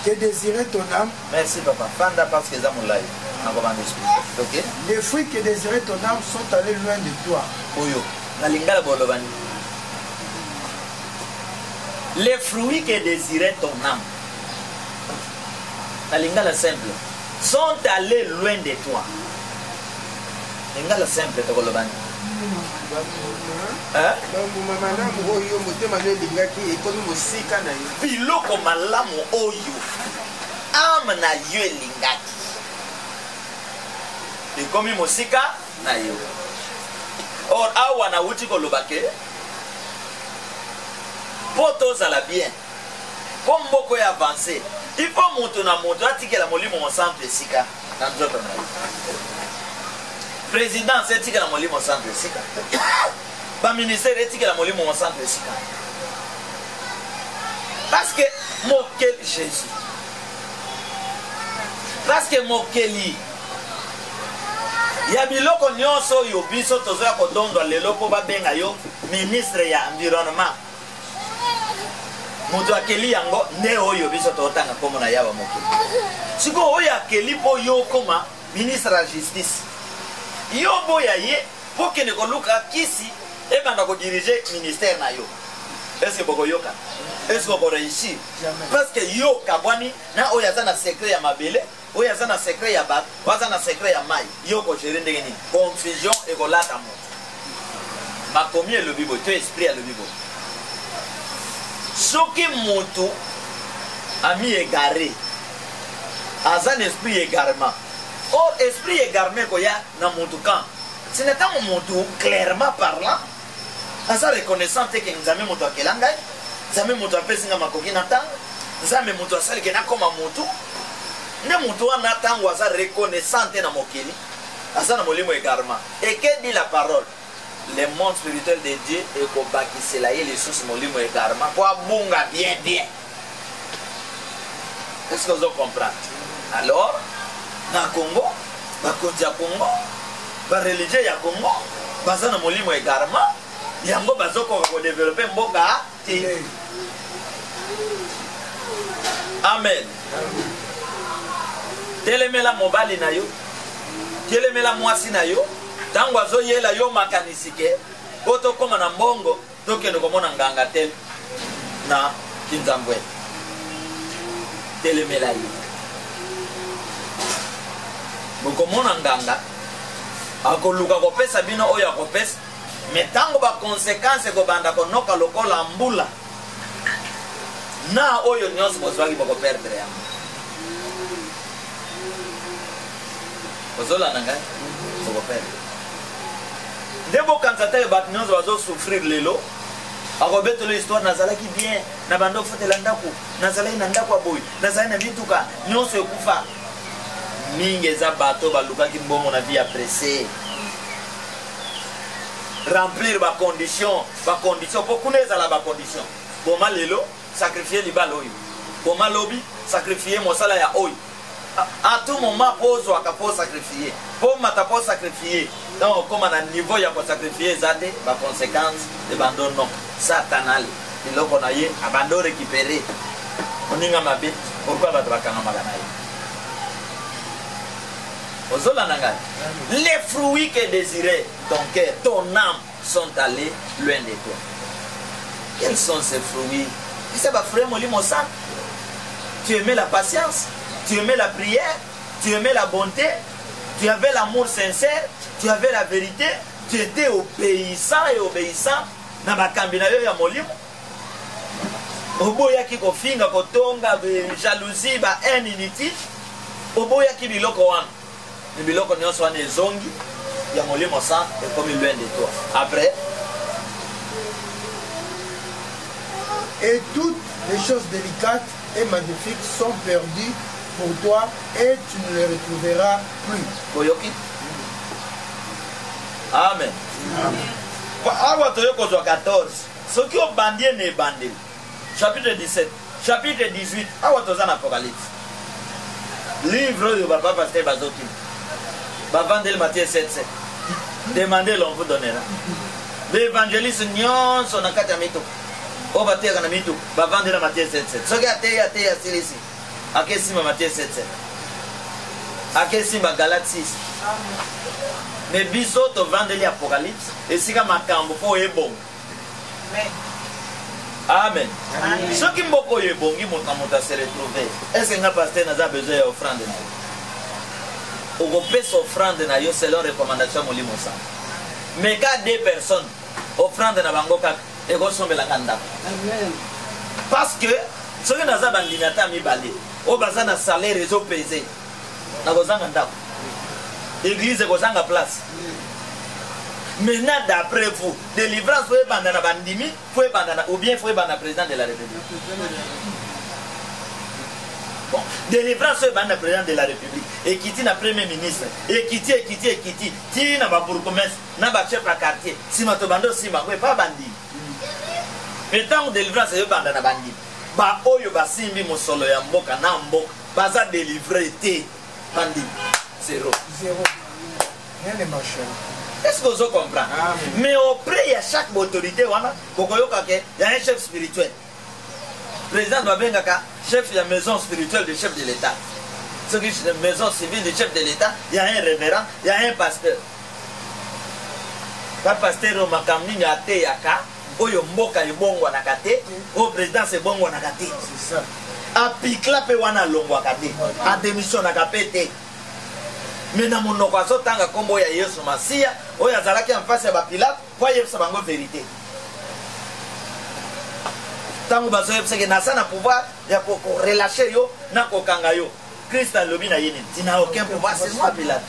que désirait ton âme.
Merci papa. Fanda parce que ça mon live. Ok.
Les fruits que désirait ton âme sont allés loin de toi.
Oyo. Na lingala bolobani. Les fruits que désirait ton âme. Na lingala simple. Sont allés loin de toi. Lingala simple to bolobani. Biloko malamu oyo âme na yo elingaki ekomi mosika na yo. Or awa na wuti koloba ke po tozala bien po mboko ya avance ifo moto na moto atikela molimo mosantu esika na nzoto na yo. Présidence etikela molimo mosantu esika. Ba ministère etikela molimo mosantu esika. Parce que mokeli Jésus. Parce que mokeli ya biloko nyonso yo biso tozoya kodondo lelo po babenga yo ministre ya environnement. Moto akeli yango nde oyo biso totanga komo na yawa mokeli. Siko oyo akeli po yo koma ministre ya justice. Yo boya ye po kene koluka kisi ebanda ko diriger ministère na yo. Est-ce que boko yoka? Est-ce que boko réussir? Parce que yo kabwani na oyo azana secret ya mabele, oyo azana secret ya bat, azana secret ya mai. Yo ko gérer ndenge ni confusion et kolata mo. Makomi le bibo, tu esprit le bibo. Soki moto ami égaré. Azan esprit égarement. Or esprit égaré ko ya na moto kan. Ce n'est pas mon moto clairement parlant. Asa reconnaissant que nzame moto akelanga, nzame moto apesinga makoki na tanga, nzame moto asali ke na koma moto. Ne moto wana tango asa reconnaissant na mokeli. Asa na molimo égarement. Et que dit la parole? Le monde spirituel de Dieu et ko bakisela ye les sources molimo égarement pour bunga bien bien. Est-ce que vous comprenez? Alors, na Congo, ba konja Congo, ba religieux ya Congo, baza na molimo égarement. Yango bazoko ko développer mboka ti. Amen. Telemela mobali na yo. Telemela mwasi na yo. Tango azoyela yo makanisike. Oto koma na mbongo tokende komona nganga tel na Kinzambwe. Telemela yo. Bokomona nganga akoluka kopesa bino oyo akopesa. Mais tango ba conséquence ko banda ko noka lokola mbula na oyo nyonso bozwaki boko perdre ya bozola nanga boko perdre ndebo kanzata ba nyonso bazo souffrir lelo akobetolo histoire nazalaki bien na bando fotela ndako nazalaki na ndako aboyi nazalaki na bituka nyonso ekufa mingi za bato balukaki mbongo na vie appréciée remplir ba condition pour connaître la ba condition comment lelo sacrifier libal oyo comment lobi sacrifier mosala ya oyo à tout moment pose akapo sacrifier pour mata po sacrifier donc comme na niveau ya ko sacrifier zate ba conséquence de abandon satanal iloko na ye abandon récupérer oninga mabe pourquoi ba bakanga magana ye les fruits que désirait ton cœur, ton âme sont allés loin de toi. Quels sont ces fruits? Tu aimais la patience, tu aimais la prière, tu aimais la bonté, tu avais l'amour sincère, tu avais la vérité, tu étais obéissant et obéissant. Na bakambina yo ya molimo. Oboya ki kofinga kotonga jalousie ba haine inutile. Oboya ki biloko wana. Les biloko nyonso wana ezongi ya molimo sa et comme loin de toi. Après
et toutes les choses délicates et magnifiques sont perdues pour toi et tu ne les retrouveras plus.
Koyoki. Amen.
Amen.
Awa toyoko 14. Ce qui est bandé n'est bandé. Chapitre 17. Chapitre 18. Awa tozan Apocalypse. Livre de Papa Pasteur Bazoki. Bavandel Matthieu 7. Demandez, l'on vous donnera. L'évangéliste Nyon son akatamito. O batera na mito. Bavandel Matthieu 7. Ce qui a été ici. Akesima Matthieu 7. Akesima Galate 6. Mais biso to vendeli Apocalypse. Et si ka makambo po ebon. Amen. Ce qui mboko yebongi monta se retrouver. Est-ce que nga pasteur n'a pas besoin d'offrande? Opes offrande na yo selon recommandation molimo sa. Mais quand deux personnes offrande na bango kaka e go sombela nganda. Amen. Parce que ce que naza bandinata mi balé, o baza na salaire ezo pesé. Na go zanga ndako. Église go zanga place. Maintenant d'après vous, délivrance faut bandana bandimi, faut bandana ou bien faut bandana président de la République. Bon, délivrance c'est le président de la République. Et qui na premier ministre. Et qui ti na ba bourgmestre, na ba chef de quartier. Si ma to bando si ma pas bandi. Mais tant délivrance c'est banda na bandi. Ba oyo ba simbi mosolo ya mboka na mboka. Baza délivrer té bandi. Zéro.
Rien ne marche.
Est-ce que vous comprenez? Mais auprès il y a chaque autorité wana, kokoyoka ke il y a un chef spirituel. Président Babengaka, chef de la maison spirituelle du chef de l'État. Ce qui est la maison civile du chef de l'État, il y a un révérend, il y a un pasteur. Pas pasteur au makamni ni ate yaka, oyo mboka ibongo nakate, au président c'est bongo nakate.
C'est ça.
A pikla pe wana longo akate, a démission nakapete. Mais na monoko azotanga kombo ya Yesu Masia, oyo azalaki en face ya ba Pilate, kwa yebisa bango vérité. Tango bazo yebisa ke nasa na pouvoir ya ko relâcher yo na ko kanga yo. Christ alobi na yini, tu n'as aucun pouvoir, c'est moi Pilate.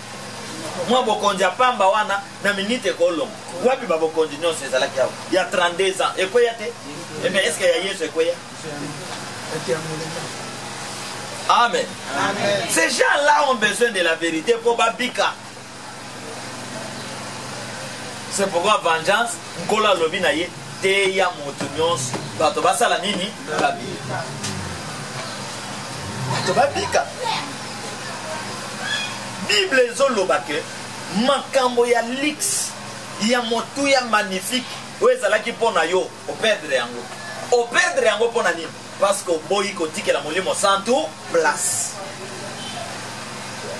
Moi bokonzi pamba wana na minute ko longo. Wapi ba bokonzi nyonso ezalaki awo. Il y a 32 ans. Et quoi ya te? Mais est-ce que ya Yesu quoi ya? Amen. Amen. Ces gens-là ont besoin de la vérité pour babika. C'est pourquoi vengeance, nkola lobi na ye, te ya moto nyonso, bato basala nini? Babika. Bato babika. Bible ezoloba ke makambo ya lix ya motu ya magnifique oyo ezalaki mpona yo operdre yango. Operdre yango mpona nini? Parce que boyi kotikela molimo santu place.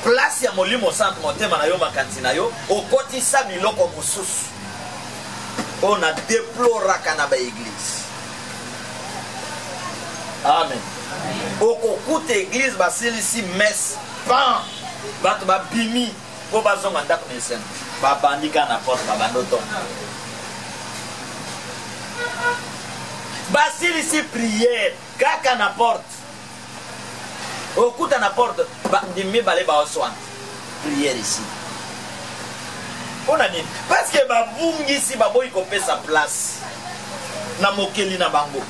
Place ya molimo santu motema na yo makanzi na yo okotisa biloko mosusu. On a déploraka na ba église. Amen. Okokuta église basilisi messe pan bato babimi po bazonga ndako na esene babandika na porte babandoto. Basilisi prière kaka na porte. Okuta na porte ndimi bale ba oswan. Prière ici. On a dit parce que babungi si baboyi kopesa place na mokeli na bango.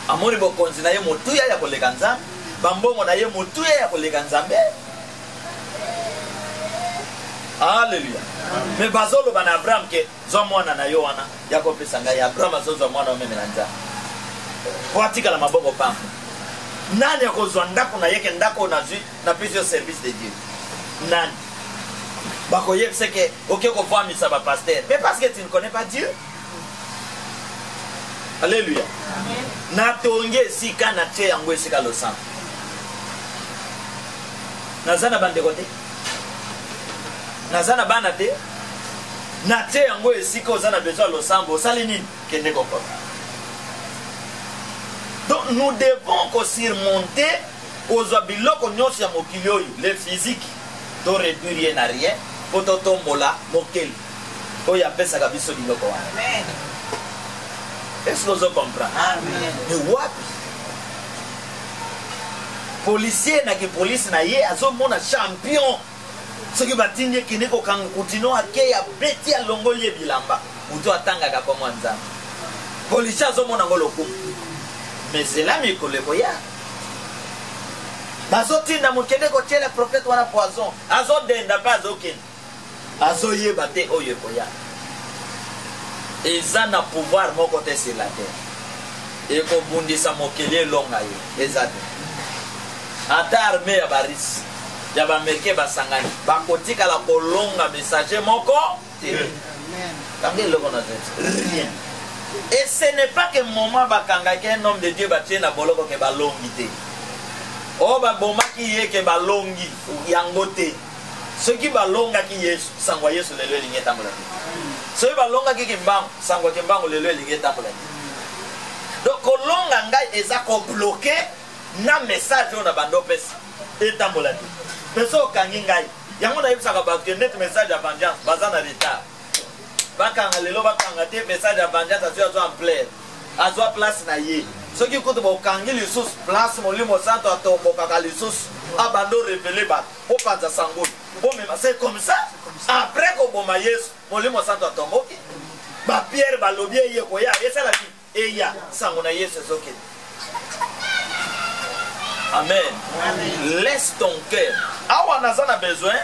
Amori bokonzi na ye motuya ya koleka nzambe, bambongo na ye motuya ya koleka nzambe. Alléluia. Mais bazolo bana Abraham ke zo mwana na yo wana ya kopesa ngai Abraham azozo mwana wa meme na nzambe. Kwatika la maboko pambo. Nani akozwa ndako na yeke ndako na zui na plusieurs services de Dieu? Nani? Bako yek c'est que OK ko voir misa ba pasteur. Mais parce que tu ne connais pas Dieu. Alléluia. Amen. Na tonge sika na te yango sika lo sang. Nazana bande kote. Nazana bana te. Na te yango sika ozana besoin lo sang bo salinini kende kokko. Donc nous devons surmonter aux abiloko nyonso ya mokili oyo, le physique, to réduire rien à rien, pour totombola mokeli. Oyo apesa biso biloko wana. Amen. Est-ce que vous comprenez? Amen. Mais wapi? Policier na ki police na ye azomona champion. Ce qui va tinye kine ko kan continue ake ya beti ya longolie bilamba. Muto atanga ka kwa nzambe. Policier azomona ngolo ku. Mais c'est là mi koleko ya. Bazotinda mukende ko tele prophète wana poison. Azodenda pas aucun. Azoye bate oye ko ya. eza na pouvoir moko te sur la terre ekobundisa mokili elonga ye eza te ata arme ya barisi ya bamerike basangani bakotikala kolonga messager moko te kange eloko na tete rien. Et ce n'est pas que moment bakangaki un homme de Dieu batie na boloko ke balongi te o babomaki ye ke balongi yango te soki balongaki yesu sango yesu lelo elingi etambola te soki balongaki kimbango sango kimbango lelo elingi etambola te. Donc kolonga ngai eza kobloke na message oyo na bando pesa etambola te pesa okangi ngai yango nayebisaka bato ke neti message ya vengeance baza na retard bakanga lelo bakanga te message ya vengeance azwi azwa ampleur azwa place na ye soki kutu bokangi lisusu place molimo santo atobokaka lisusu abando revele bato opanza sangoli bomema c'est comme ça après koboma yesu molimo santo atomboki bapierre balobi eye koya esalaki eya sango na yesu ezokende. Amen. Laisse ton cœur. Awa naza na besoin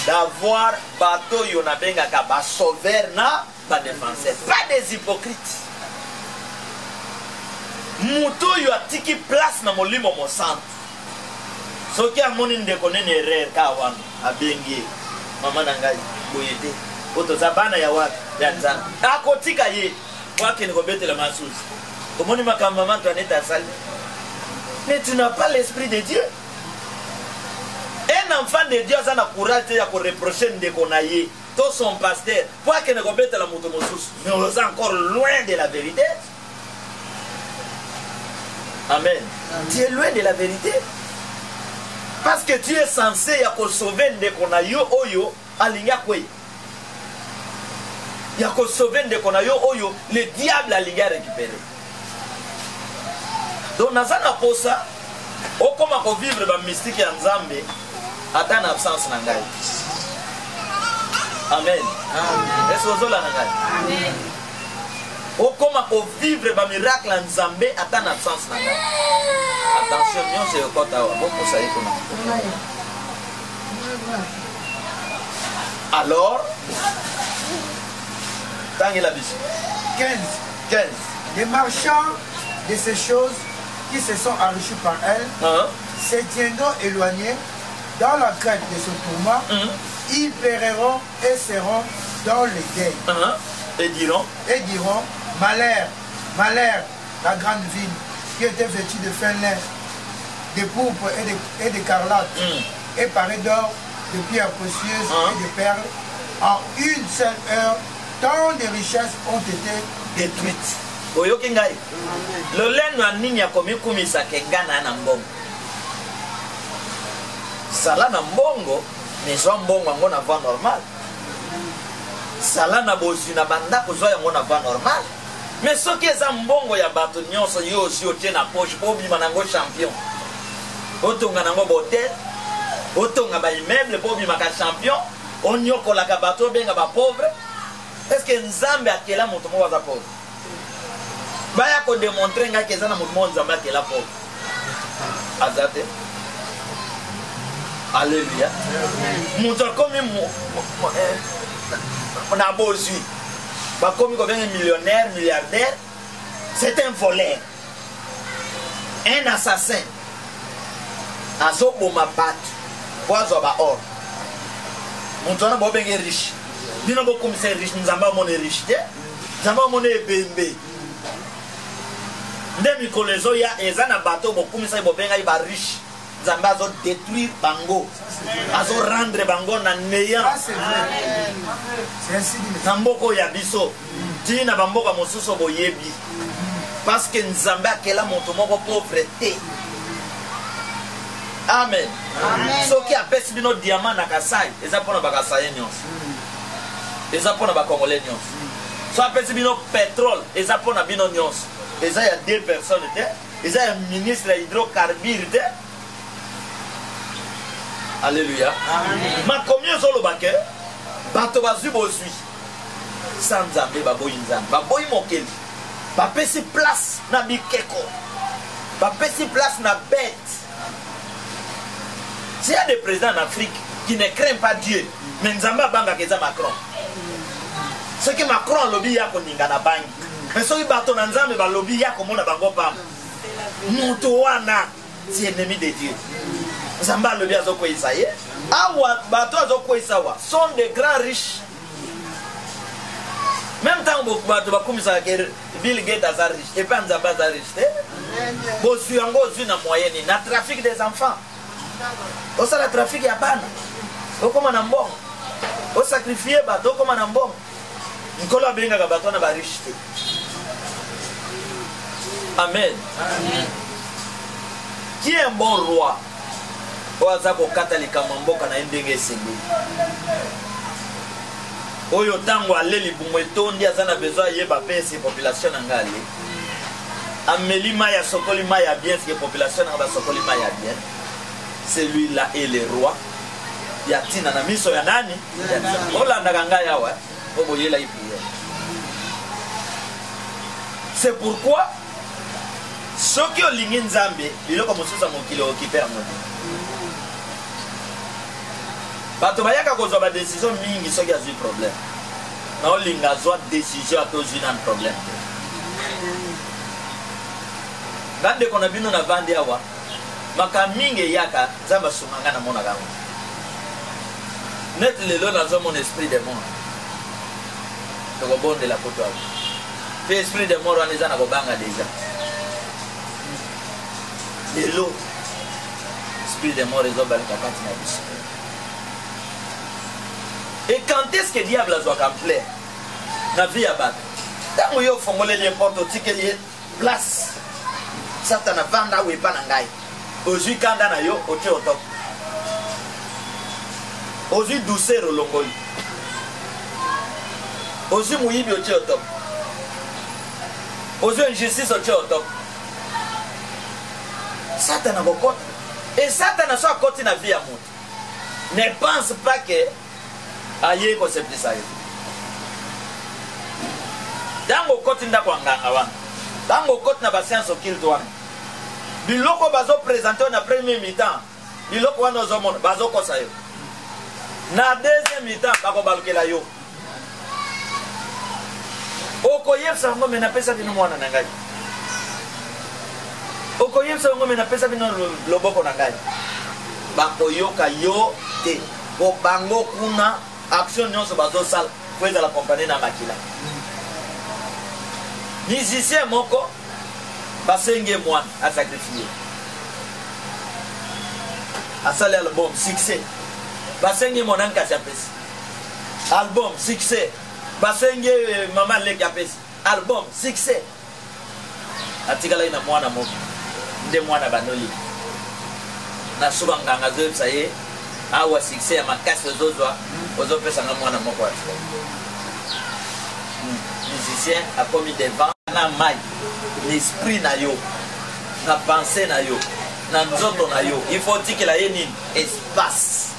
d'avoir bateau yona bengaka ba sauveur na ba défenseur, pas des hypocrites. Muto yo atiki place na molimo mosantu. Soki amoni ndeko nene erreur ka wana abengi mama na ngai boyete oto zabana ya wapi ya nzana akotika ye wake ni kobetela masuzi omoni makamba mantu aneta sali. Mais tu n'as pas l'esprit de Dieu. Un enfant de Dieu a le courage de reprocher ndeko na ye to son pasteur pour que ne kobetela la moto mosusu. Mais on est encore loin de la vérité. Amen. Tu es loin de la vérité. Parce que tu es censé sauver ndeko na yo oyo alinga kwe. Yako sauver ndeko na yo oyo le diable alinga récupérer. Donc nazana posa okoma ko vivre ba mystique ya Nzambe ata na absence na ngai. Amen. Amen. Est-ce que na ngai? Amen. Okoma ko vivre ba miracle ya Nzambe ata na absence na ngai. Attention, nous c'est okota wa boko sa yeko na. Alors tangi la biche 15
les marchands de ces choses qui se sont enrichis par elle, se tiendront éloignés dans la crainte de ce tourment, ils périront et seront dans le deuil.
Et diront,
malheur, malheur, la grande ville qui était vêtue de fin lin, de pourpre et d'écarlate, et parée d'or, de pierres précieuses et de perles, en une seule heure, tant de richesses ont été détruites.
Oyoki ngai le leno anini ya komikumisa kengana na mbongo sala na mbongo mais zo mbongo yango na voie normal sala na bozu na banda ko zo yango na voie normal mais soki eza mbongo ya bato nyonso yo aussi otie na poche po bima nango champion otonga nango botel otonga ba immeuble po bima ka champion onyokola ka bato benga ba pauvre. Est-ce que Nzambe akela moto mo baza pauvre? Baya ko démontrer nga ke zana moto Nzambe akela pauvre. Azate. Alléluia. Moto comme on a besoin. Ba comme ko ben millionnaire, milliardaire, c'est un voleur. Un assassin. Azo boma bat. Poazo ba or. Moto na bo ben riche. Bino beaucoup c'est riche, Nzamba mon riche. Nzamba mon ebembe. Ndemi kolezo ya ezana bateau beaucoup ça bobenga ba riche. Nzamba azo détruire bango. Azo rendre bango na néant.
C'est ainsi dit.
Namboko ya biso. Tina bamboka mosusu boyebi. Parce que Nzamba akela moto moko pauvreté. Amen. Amen. So qui appelle bino diamant na kasai, eza pona bakasai nyonso. Eza pona ba congolais nyonso. So appelle bino pétrole, eza pona bino nyonso. Eza ya 2 personnes te, eza ya ministre ya hydrocarbures te. Alléluia. Amen. Ma combien solo banque bato bazui bozui. Sans Nzambe baboyi Nzambe, baboyi mokeli. Ba pesi place na bikeko. Ba pesi place na bête. S'il y a des présidents en Afrique qui ne craignent pas Dieu, mais Nzamba banga keza Macron. Ce qui Macron lobby ya koninga na bangi. Mais soki bato na nzambe ba lobby ya komona bango pamba. Moto wana c'est ennemi de Dieu. Zamba lobby azoko isaye. Awa bato azoko isawa sont des grands riches. Même temps que bato bakumisa que Bill Gates a riche et pas Nzamba a riche. Bo suyango zu na moyenne na trafic des enfants. O ça la trafic ya bana. O koma na mbongo. O sacrifier bato koma na mbongo. Nkolo abenga ka bato na ba riche. Amen. Amen. Qui est un bon roi? Oaza ko katolika mamboka na ndenge sengeli. Oyo tango aleli bumo etondi azana besoin yeba pesi population ngale. Ameli maya sokoli maya bien ce que population ngaba sokoli maya bien. Celui-là est le roi. Yatina na miso ya nani? Ola ndanga yawa. Oboyela ipiye. C'est pourquoi ceux qui ont ligné Nzambe, ils ont commencé à monter qui perd mon bato bayaka kozwa ba décision mingi soki azwi problème. Na olinga zwa décision atozwi na problème. Gande kona bino na bande awa. Maka mingi yaka Nzambe sumanga na mona gango. Net lelo na mon esprit de mort. To bon de la poto awa. Pe esprit de mort aneza na kobanga déjà. Lelo esprit de mort ezobala kakati na biso. Et quand est-ce que le diable a besoin de plaire dans la vie à battre? Quand il faut que les portes au ticket de place, Satan a vendu ou pas n'angai. Aujourd'hui quand on a yo au top. Aujourd'hui douceur au longoli. Aujourd'hui mouibi au top. Aujourd'hui injustice au top. Satan a beaucoup. Et Satan a soit côté dans la vie à monter. Ne pense pas que aye ko septisa yo dango koti ndako nganga wana dango koti na ba science occulte wana biloko bazo présenter na premier mi-temps biloko wana ozomona bazo kosa yo na deuxième mi-temps bako balukela yo okoyebisa ngo mena pesa bino mwana na ngai okoyebisa ngo mena pesa bino loboko na ngai bakoyoka yo te ko bango kuna action nyonso bazo sala pour la compagnie na makila musicien moko basenge mwana a sacrifier asala album succès basenge mwana nkasi apesi album succès basenge mama leki apesi album succès atikala ina mwana moko nde mwana banoli na suba nganga zo ye awa succès ya makasi ozozwa ozopesa nga mwana moko wa musicien a commis devant na mai l'esprit na yo na pensée na yo na nzoto na yo il faut tikela ye nini espace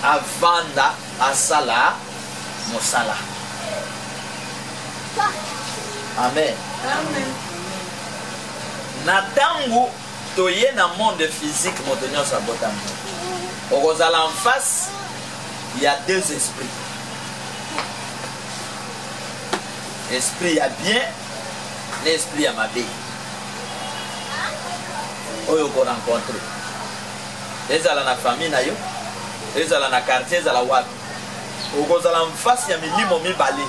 avanda asala mosala. Amen. Amen. Na tangu toye na monde physique motonyo sa botam. Okozala en face, il y a deux esprits. Esprit à bien, l'esprit à mabe. Oyo ko rencontrer. Ezala na famille na yo, ezala na quartier, ezala wapi. Okozala en face ya milimo mibale.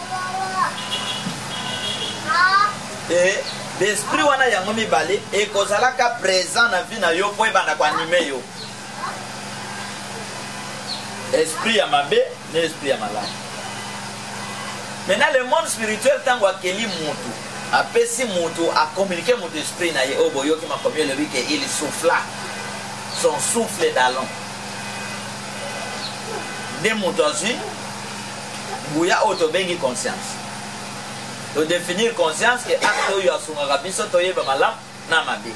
Et l'esprit wana yango mibale ekozala ka présent na vie na yo po ebanda ko animer yo. Esprit ya mabe, l'esprit ya malade. Maintenant le monde spirituel tango akeli mutu, apesi mutu a communiquer mutu esprit na ye oboyo ki makomyo le que il souffla. Son souffle d'alon. De mutu azi buya autobengi conscience. De définir conscience que acte yo asunga biso toyeba malam na mabe.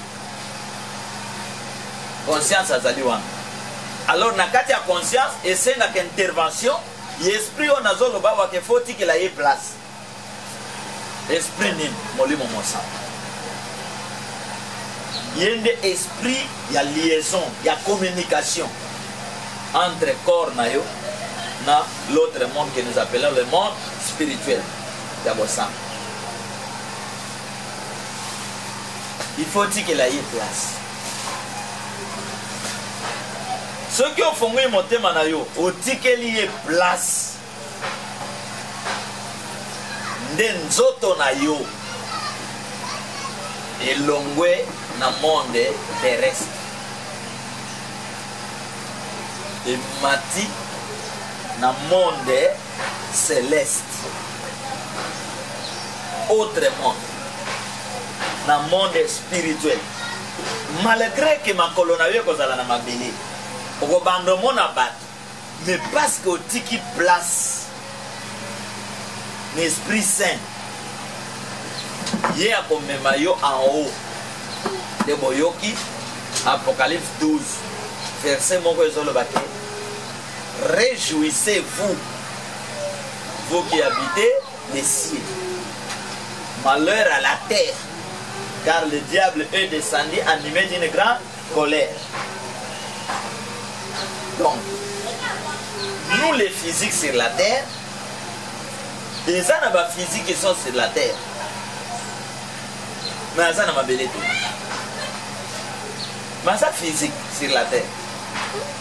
Conscience azali wana. Alors na kati ya conscience esenga ka intervention l'esprit on a zolo ba wa ke foti que la ye place. Esprit ni molimo mosa. Yende esprit ya liaison, ya communication entre corps na yo dans l'autre monde que nous appelons le monde spirituel. D'abord ça. Il faut dire qu'il a eu place. Ceux qui ont fondé mon thème, ont dit qu'il y a place. Ndenzoto na yo. Et l'ongwe na monde terrestre. Et mati na monde céleste. Autrement, na monde spirituel. Malgré que ma colonarie kozala na mabele, au bandomo na bat, mais parce que tiki place l'Esprit Saint, yé a comme maillot en haut de Boyoki, Apocalypse 12, verset mon le baquet. Réjouissez-vous, vous qui habitez les cieux. Malheur à la terre, car le diable est descendu animé d'une grande colère. Donc, nous les physiques sur la terre, les anabas physiques qui sont sur la terre, mais les anabas belé. Mais ça physique sur la terre,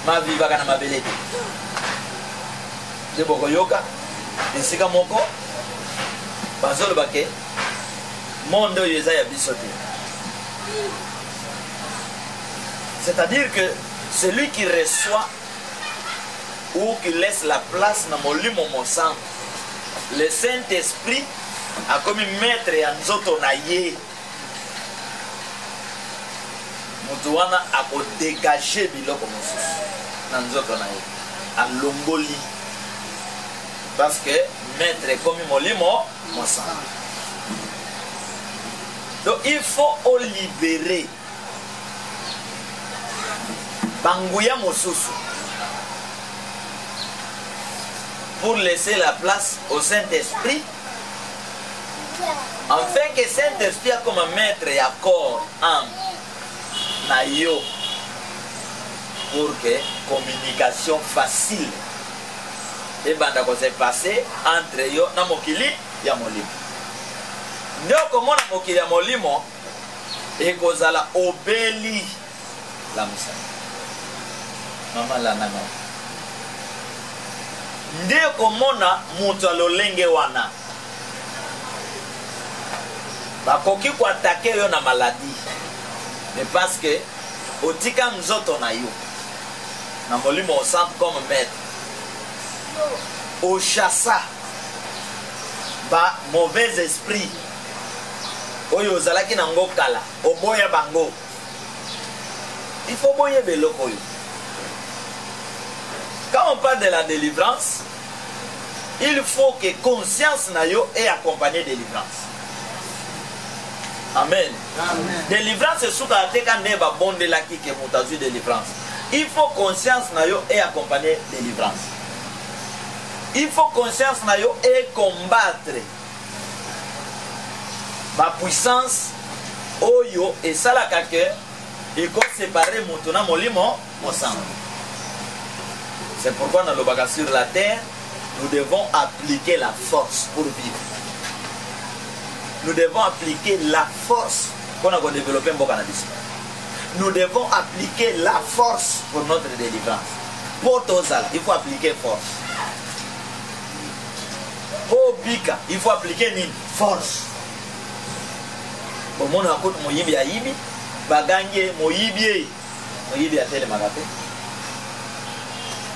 ma vie va gagner ma belé. De Bogoyoka, de Sikamoko, Bazol Baké. C'est-à-dire que celui qui reçoit ou qui laisse la place dans mon lit, mon sang, le Saint-Esprit a comme maître et en zotonaye. Moutouana a dégagé biloko dans zotonaye, à l'ongoli. Parce que maître est comme mon lit, mon sang. Donc il faut libérer Bangouya Mosusu pour laisser la place au Saint-Esprit, afin que Saint-Esprit a comme un maître et accord en Nayo pour que communication facile et banda ko s'est passé entre yo na mokili ya molimo. Ndio komona mokili ya molimo ekozala obeli la musa. Mama la nana. Ndio komona mutu alolenge wana. Bakoki ko attaquer yo na maladie. Mais parce que otika nzoto na yo. Na molimo au centre comme maître. Au chassa ba mauvais esprit oyo ozalaki na ngo kala oboya bango, il faut boyer beloko yo. Quand on parle de la délivrance, il faut que conscience na yo ait accompagné délivrance. Amen. Amen. Délivrance c'est ce qu'on ne va bonde la qui est moutazu délivrance. Il faut conscience na yo ait accompagné délivrance. Il faut conscience na yo et combattre ma puissance oyo et ça la kake et qu'on séparer moutona molimo mon sang. C'est pourquoi dans le bagage sur la terre, nous devons appliquer la force pour vivre. Nous devons appliquer la force qu'on a développé en Bokanabis. Nous devons appliquer la force pour notre délivrance. Pour Tozala, il faut appliquer force. Pour Bika, il faut appliquer une force. Pour mon akot moyibi a yibi, baganye moyibi a tele magate.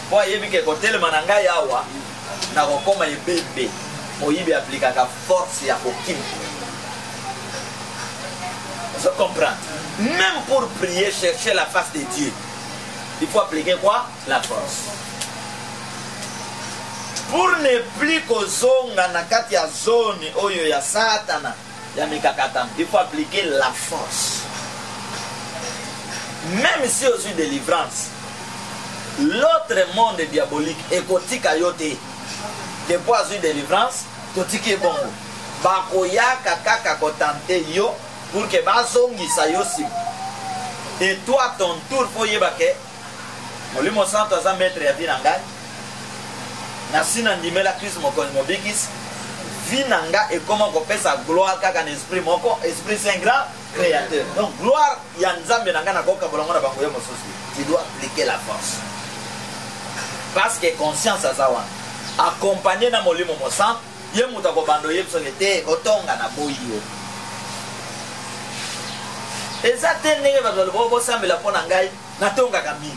Pour yibi ke kotele mananga yawa, na kokoma yebebe, moyibi applique la force ya kokim. Je comprends. Même pour prier, chercher la face de Dieu, il faut appliquer quoi? La force. Pour ne plus kozonga na kati ya zone oyo ya satana ya mikakatam, il faut appliquer la force. Même si aux une délivrance, l'autre monde diabolique est kotika yote. Que pour une délivrance, totiki bongo. Bakoya kaka kotante yo pour que bazongi sa yosi. Et toi ton tour faut yebake. Molimo santo za maître ya vinangai. nasi na ndimela Christ mokoni mobikis vie nanga et comment qu'on peut sa gloire kaka en esprit moko esprit saint grand créateur. Donc gloire ya nzambe nanga na koka bolongo na bango ya mosusu. Tu dois appliquer la force. Parce que conscience azawa accompagné na molimo mosan ye muta ko bando ye psongete otonga na boyo. Ezate ndenge bazalo bo sambela pona ngai na tonga kami.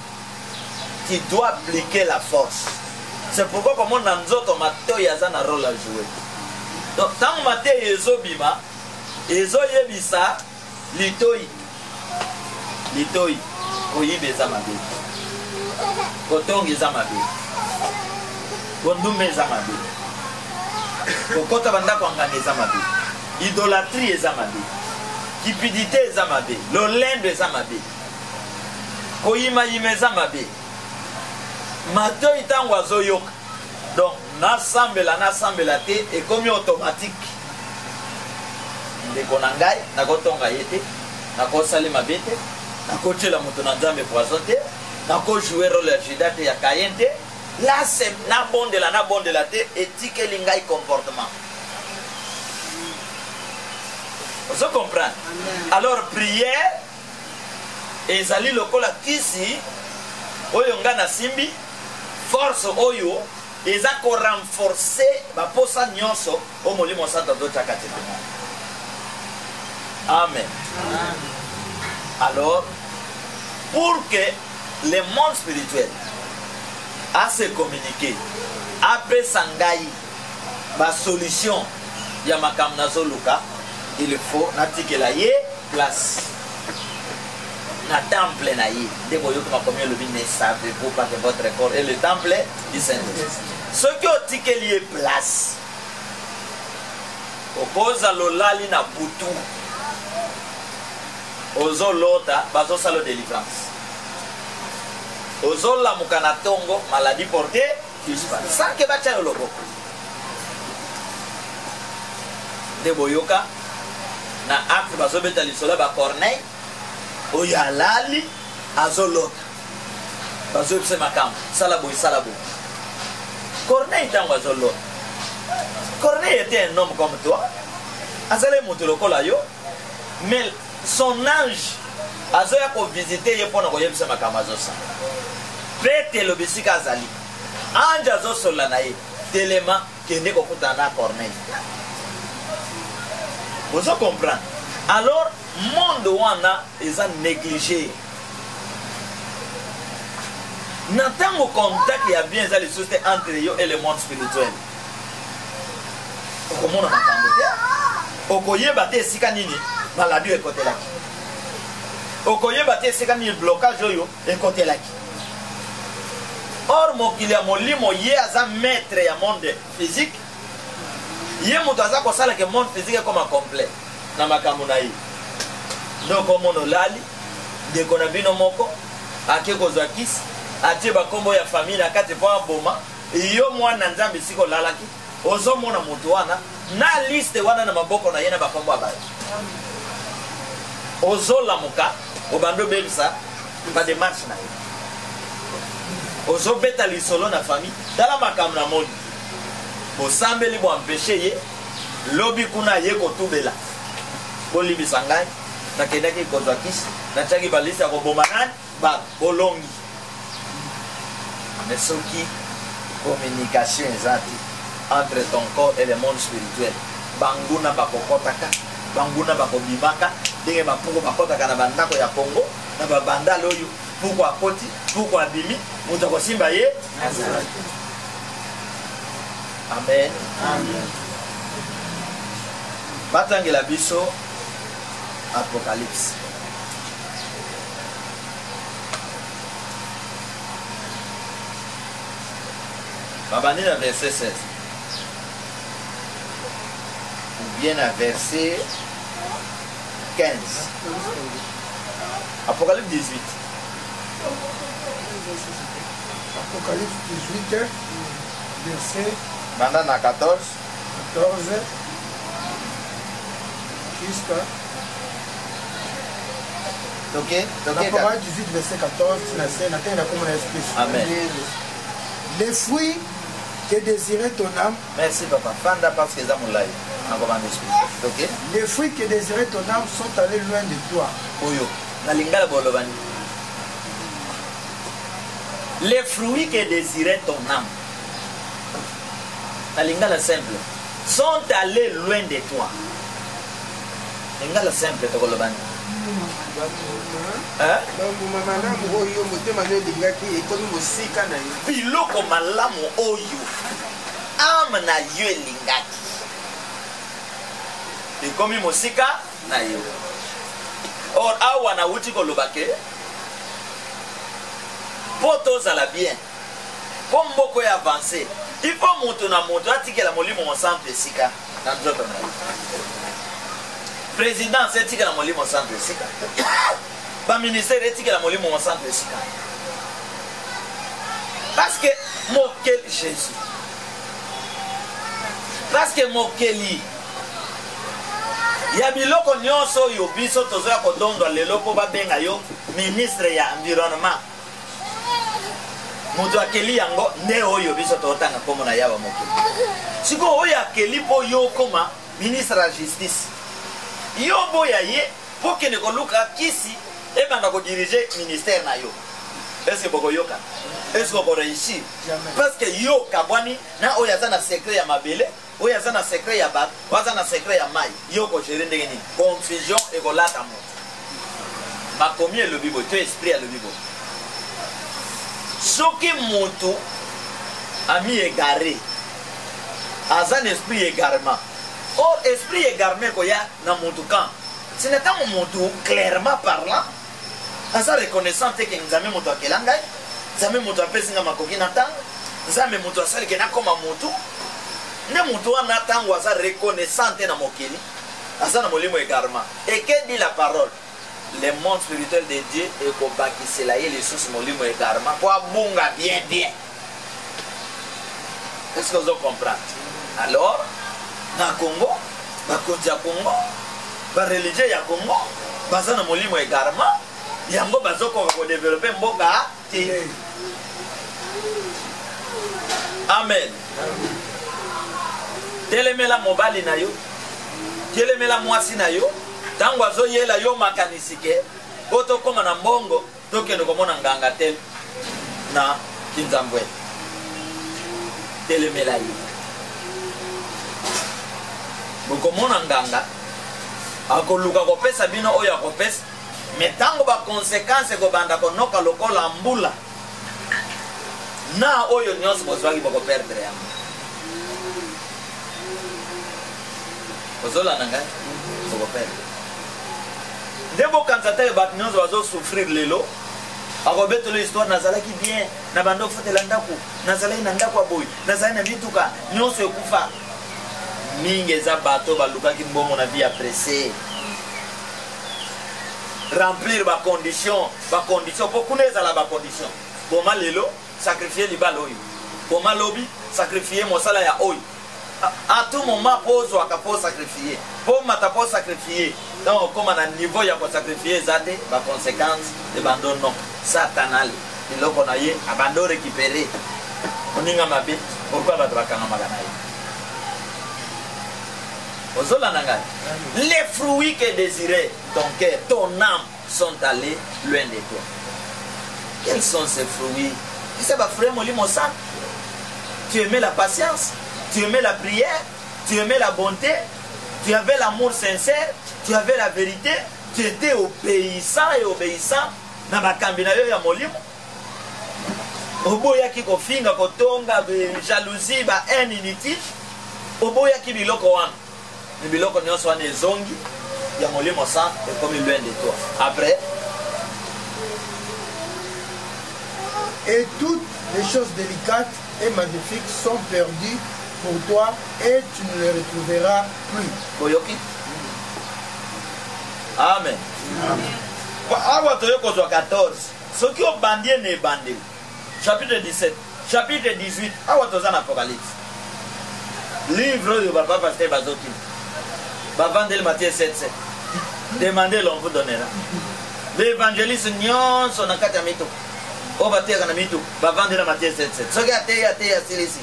Tu dois appliquer la force. C'est pourquoi comme on a nzoto mato yaza na rôle à jouer. Donc tant maté yezo bima ezo yebisa litoi koyibe za mabe. Kotongi za mabe. Kondume za mabe. Kokota banda kwangane za mabe. Idolâtrie za mabe. Cupidité za mabe. Lolendo za mabe. Koyima yime za mabe. Mato itango azoyoka. Donc nasambela te et comme automatique. Ndeko na ngai nakotonga yete, nakosali mabete, nakochela moto na nzambe poison te, nakojouer rôle ya Judas te ya Caïn te. Là c'est na bondela te éthique lingai comportement. Vous comprenez? Alors prière ezali lokola kisi oyo nga na simbi force oyo eza ko renforcer ba posa nyonso o molimo santo do chakatete. Amen. Alors pour que le monde spirituel a se communiquer après sangai ba solution ya makam nazo luka, il faut natikela ye place na temple na ye. Dès que vous avez le ne savez-vous pas que votre corps est le temple du Saint-Esprit. Ce qui ont tikeli place oppose à l'olali na butu ozo lota bazo salo délivrance ozo la mukana tongo maladie portée sans que bacha yo logo de boyoka na acte bazo beta lisola ba Corneille oyalali azolota bazo pse makam salabo. Corneille tango azolota. Corneille était un homme comme toi. Azale mutuloko yo. Mais son ange azoya ko visiter ye pona ko yebisa makam azosa. Pete lobisika azali. Ange azosola na ye. Telema kende ko kutana Corneille. Vous comprenez? Alors monde wana eza négligé. N'entend au contact y a bien les choses entre eux et le monde spirituel. Comment on entend? Okoye bate sika nini maladie e côté là. Okoye bate sika nini blocage yo e côté là. Or mokili ya molimo ye aza maître ya monde physique. Ye moto aza ko sala que monde physique comme complet na makambo na ye. Donc comme on lali de konabino moko akeko zakis atie bakombo ya famille na kati po boma iyo mwana nzambe siko lalaki ozo mona mutu wana na liste wana na maboko na yena bakombo abaye ozo lamuka obando bebisa ba démarche na ye ozo beta lisolo na famille tala makam na moni bosambeli bo empêcher ye lobi kuna ye ko tubela bolibi sangai na kendaki kozwa kisi na tagi balisa ko bomanani ba bolongi. Mais ce qui communication exacte entre ton corps et le monde spirituel. Banguna bakokotaka, banguna bakobimaka, denge bapuko bakotaka na bandako ya Congo, na babanda loyo, puko akoti, puko abimi, mutako simba ye. Amen. Amen. Batangela biso Apocalypse. Babani à verset 16. Ou bien à verset 15. Apocalypse 18.
Apocalypse 18, verset
Maintenant à 14.
14 jusqu'à... Apocalypse 18, verset 14. Amen. Les fruits que désirait ton âme.
Merci papa. Fanda parce que ça mon live. Ok?
Les fruits que désirait ton âme sont allés loin de toi.
Oyo. Na lingala bolobani. Les fruits que désirait ton âme. Na lingala simple. Sont allés loin de toi. Lingala simple to bolobani. Biloko malamu oyo âme na yo elingaki ekomi mosika na yo. Or awa nauti koloba ke po tozala bien po mboko ya avance il faut moto na moto atikela molimo mosantu esika na nzoto na yo. Présidence etikela molimo mosantu esika, ba ministère etikela molimo mosantu esika, parce que mokeli Jésus, parce que mokeli ya biloko nyonso oyo biso tozoya kodondwa lelo po babenga yo ministre ya environnement, moto akeli yango nde oyo biso totanga komo na yawa mokeli. Siko oyo akeli po yo koma ministre ya justice, yo boya ye po kende koluka kisi ebanda ko diriger ministère na yo. Est-ce que boko yoka? Est-ce que boko réussir? Parce que yo kabwani na oyo azana secret ya mabele, oyo azana secret ya bat, azana secret ya mai. Yo ko gérer ndenge ni confusion et kolata mo. Makomi le bibo, to esprit le bibo. Soki moto ami égaré, azan esprit égarement. Or, esprit égaré koya na moto kan. Ce n'est pas un moto clairement parlant. Asa reconnaissant que nzame moto akelanga, nzame moto apesinga makoki na tang, nzame moto asali ke na koma moto. Ne moto na tang asa reconnaissant na mokeli. Asa na molimo égarement. Et que dit la parole? Le monde spirituel de Dieu et ko bakisela ye les sous molimo égarement pour bunga bien bien. Est-ce que vous comprenez? Alors, na Congo, bakonzi ya Congo, ba religieux ya Congo, baza na molimo égarement, yango bazoko ko développer mboka te. Amen. Telemela mobali na yo, telemela mwasi na yo, tango azoyela yo makanisike, boto koma na mbongo, tokende komona nganga te na Kinzambwe. Telemela yo. Bokomona nganga akoluka kopesa bino oyo akopesa, metango ba conséquence ko banda konoka lokola mbula na oyo nyonso bozwaki boko perdre yango. Ozola nanga boko perdre. Ndebo kanzata bat nyonso bazo souffrir lelo. Akobeto l'histoire nazalaki bien na bando fotela ndako, nazalaki na ndako aboy, nazalaki na bituka nyonso ekufa. Mingi za bateau baluka ki mbongo na vie appréciée. Remplir ba condition pour kuneza la ba condition. Boma lelo sacrifier libalo oyo. Boma lobi sacrifier mosala ya oyo. À tout moment pose ou akapo sacrifier. Pour mata po sacrifier. Donc comme na niveau ya ko sacrifier zate ba conséquence de abandon satanal. Biloko na ye abandon récupérer. Oninga mabe pourquoi ba trakanga magana ye. Les fruits que désirait ton cœur, ton âme sont allés loin de toi. Quels sont ces fruits? Tu sais, frère Molimo Sang, tu aimais la patience, tu aimais la prière, tu aimais la bonté, tu avais l'amour sincère, tu avais la vérité, tu étais obéissant et obéissant. Na bakambina yo ya Molimo. Oboya ki kofinga kotonga jalousie ba haine inutile. Oboya ki biloko wana. Les biloko nyonso wana ezongi ya molimo sang et comme loin de toi. Après,
et toutes les choses délicates et magnifiques sont perdues pour toi et tu ne les retrouveras plus.
Boyoki. Amen. Awa toyoko 14. Ce qui ont bandé ne bandé. Chapitre 17. Chapitre 18. Awa tozana Apocalypse. Livre de papa pasteur Bazoki. Vendez Matthieu 7:7. Demandez, l'on vous donnera. L'évangéliste nyon son akata mito. O bateka na mito. Vendez Matthieu 7:7. Ce qui a été ici.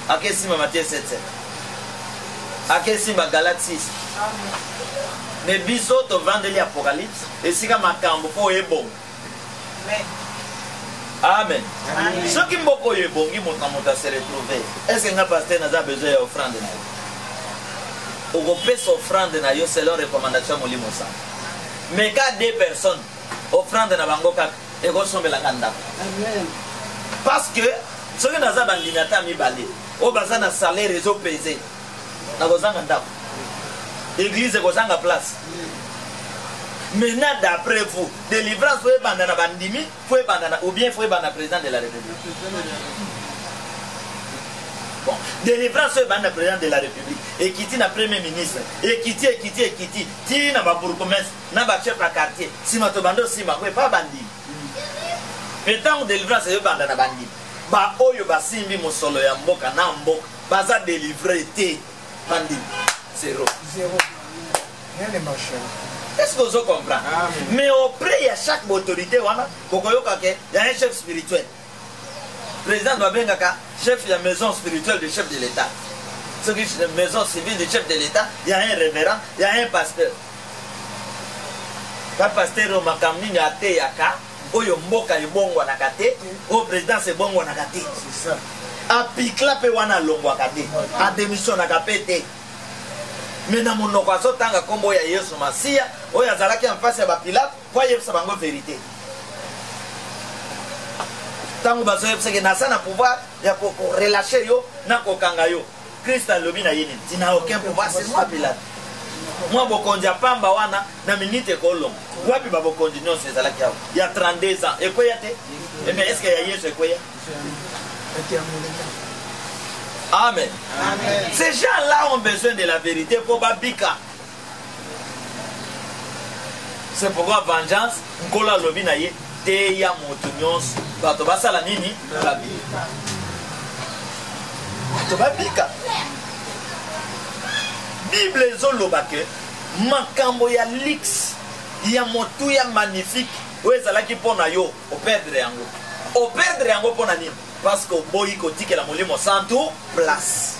Akesimba Matthieu 7. Akesimba Galate 6. Mais biso to vendeli Apocalypse et si ka makambo po e bon. Amen. Ce qui mboko e bon qui monta se retrouver. Est-ce que nga pasteur n'a besoin d'offrande na yo? Au pèse offrande na yo selon recommandation molimo sa. Mais quand deux personnes offrande na bango ka et go sombela nganda. Amen. Parce que ce que naza bandinata mi balé, o bazana salaire réseau pesé. Na gozanga ndako. Église gozanga place. Maintenant d'après vous, délivrance faut bandana bandimi, faut bandana ou bien faut bandana président de la République. Bon, délivrance faut bandana président de la République. Et qui na premier ministre, et qui ti na ba bourgmestre, na ba chef de quartier, si ma to bando si ma pas bandi. Mais tant délivrance faut bandana bandi. Ba oyo basimbi mosolo ya mboka na mboka, baza délivrer té bandi. Zéro.
Rien ne marche.
Est-ce que vous comprenez? Mais auprès de chaque autorité, il y a un chef spirituel. Le président doit bien chef de la maison spirituelle du chef de l'État. Ce qui est la maison civile du chef de l'État, il y a un révérend, il y a un pasteur. Le pasteur Makamni a été yaka, Oyo Mboka est bon ou nakate, au président c'est bon ou nakate.
C'est ça.
A Pikla pe wana longwa kate, a démission nakapete. Mais dans mon occasion, tant que combo ya Yesu Masia, oya zalaki en face ya ba Pilate, kwa yebsa bango vérité. Tant que bazo yebsa ke nasa na pouvoir ya ko relâcher yo na ko kanga yo. Christ a lobi na yini, tu n'as aucun pouvoir, c'est moi Pilate. Moi bokonzi pamba wana na minute ko long. Wapi ba bokonzi non c'est zalaki ya. Il y a 32 ans. Et quoi ya te? Mais est-ce que ya Yesu quoi ya? Amen. Amen. Ces gens-là ont besoin de la vérité pour Babika. C'est pourquoi vengeance, Nkola Lobinaye, Teya Motunions, Batobasa la Nini, Babika. Bible Zolobake, Makambo ya Lix, ya Motuya magnifique, où est-ce qui pona yo, au perdre yango. Au perdre yango pona nini. Parce que boyi kotike la molimo santo place.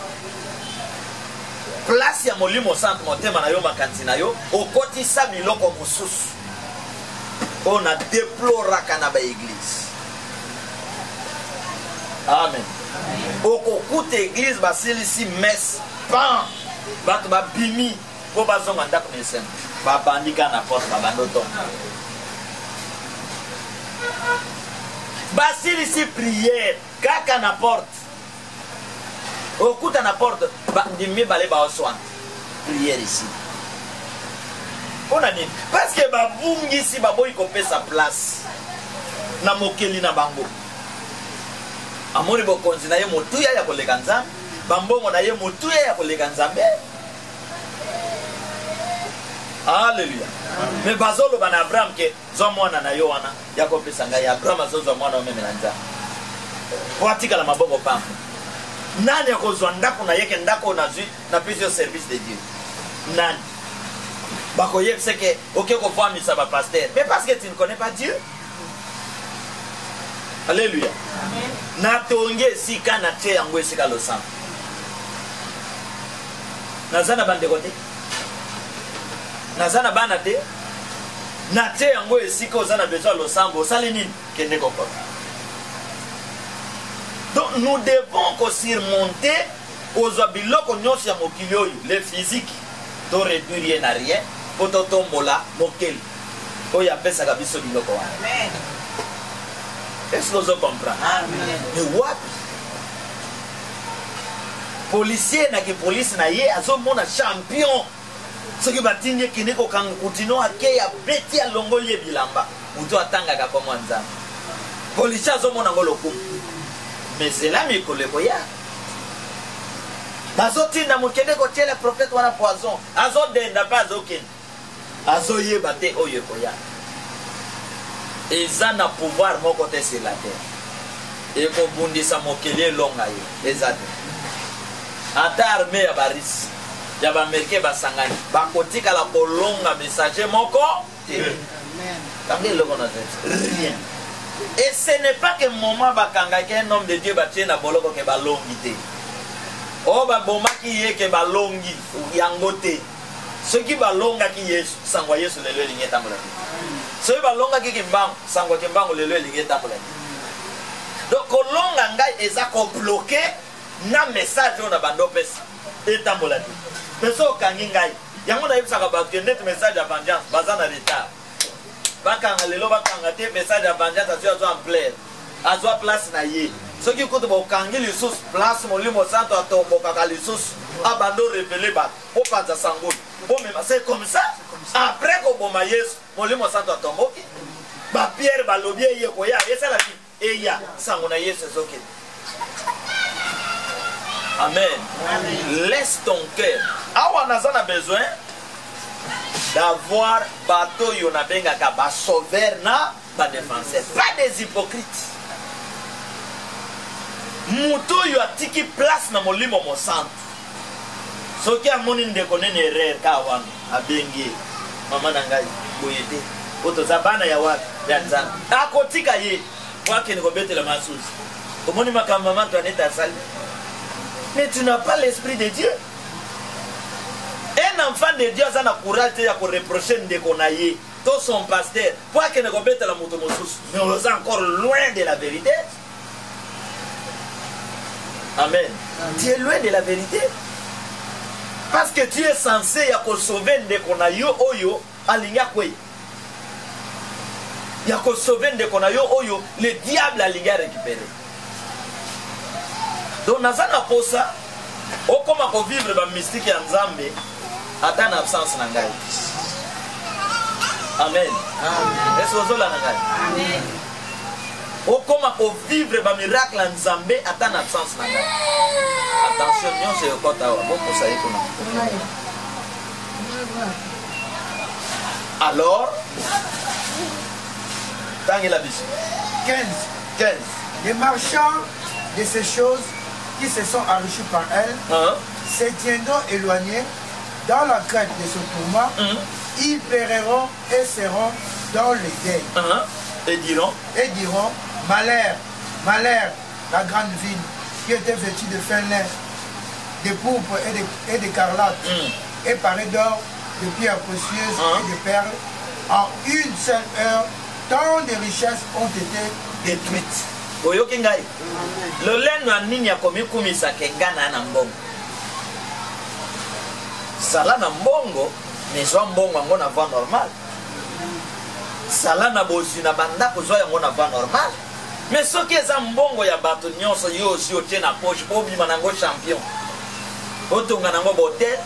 Place ya molimo santo motema na yo makanzi na yo okoti sa biloko mosusu. On a déploraka na ba église. Amen. Okokuta église basilisi messe pan bato ba bimi po bazonga ndako nesen. Ba bandika na porte ba bandoto. Basile ici prière, kaka na porte. Okuta na porte, ndimi bale ba oswan. Prière ici. On a dit parce que babungi ici baboyi kopé sa place. Na mokeli na bango. Amori bokonzi na ye motuya ya koleka nzambe, bambongo na ye motuya ya koleka nzambe. Alléluia. Mais bazolo ban Abraham ke zo mwana na yo wana yako pesa ngai Abraham azozo mwana omeme na nza. Kwa tika la maboko pampo. Nani akozwa ndako na yeke ndako na zui na plusieurs services de Dieu. Nani? Bako yek c'est que OK ko voir misa ba pasteur. Mais parce que tu ne connais pas Dieu. Alléluia. Amen. Na tonge sika na te yango sika lo sang. Nazana bande kote. Nazana bana te na te yango esika ozana besoin losambo osali nini kende kokota. Donc nous devons surmonter aux biloko nyonso ya mokili oyo le physique to réduire na rien pour tombola mokeli oyo apesaka biso biloko wana. Amen. Est-ce que vous comprenez? Amen. Mais wapi policier na ki police na ye azomona champion. Ce qui va tenir qui n'est qu'aucun continue à qui a bêti à l'ongolier bilamba. Ou tu attends à comme ça. Policiers ont mon angoloku. Mais c'est là, mais qu'on le voit. Bazoti na mukende kotie le prophète wana poison. Azo denda pas aucun. Azo ye bate oye koya. Et ça n'a pouvoir mon côté sur la terre. Et ko bundi sa mokele longa yo. Les ade. Ata armée ya baris. Ya ba merke basangani bakotika la kolonga messager moko amen rien. Et ce n'est pas que moment bakanga qu'un homme de Dieu batie na boloko ke balongité o babomaki ye ke balongi yango te soki balongaki yesu sango ya yesu lelo elingi etambola te soki balongaki kimbango sango ya kimbango lelo elingi etambola te. Donc kolonga ngai eza kobloke na message oyo na bando opesa etambola te. Mais so okangi ngai yango nayebisaka bato ke neti message ya vengeance baza na retard bakanga lelo bakanga te message ya vengeance azwi azwa ampleur azwa place na ye soki kutu bokangi lisusu place molimo santo atombokaka lisusu abando revele bato opanza sangoli bomema. C'est comme ça après koboma yesu molimo santo atomboki bapierre balobi eye koya esalaki eya sango na yesu ezokende. Amen. Laisse ton cœur. Awa naza na besoin d'avoir bateau yonabengaka ba sauveur na ba défenseur, pas des hypocrites. Muto yo atiki place na molimo mo santo. Soki amoni ndeko nene erreur ka wana abengi mama na ngai boyete oto zabana ya wapi ya nzana akotika ye kwake ni kobetela masusi omoni makamba mama to aneta sali. Mais tu n'as pas l'esprit de Dieu. Un enfant de Dieu a le courage de reprocher ndeko na ye to son pasteur pour que ne kobetela muto mosusu. Mais on est encore loin de la vérité. Amen. Tu es loin de la vérité. Parce que tu es censé sauver ndeko na yo oyo alinga kwe. Yako sauver ndeko na yo oyo le diable alinga récupérer. Donc nazana posa okoma ko vivre ba mystique ya Nzambe ata na absence na ngai. Amen. Amen. Est-ce que na ngai? Amen. Okoma ko vivre ba miracle ya Nzambe ata na absence na ngai. Attention, nyonso yokota wa boko sa yeko na. Alors tangi la biso 15 les marchands de ces choses qui se sont enrichis par elle se tiendront éloignés dans la crainte de ce tourment. Ils périront et seront dans le deuil. Et diront malheur, malheur, la grande ville qui était vêtue de fin lin, de pourpre et d'écarlate, et parée d'or, de pierres précieuses et de perles. En une seule heure, tant de richesses ont été détruites. Oyoki ngai loleno anini akomikumisa kengana na mbongo sala na mbongo nezwa mbongo yango na voie normale sala na bozwi na banda kozwa yango na voie normale. Mais soki eza mbongo ya bato nyonso yo osi otie na poche po obima nango champion otonga nango botel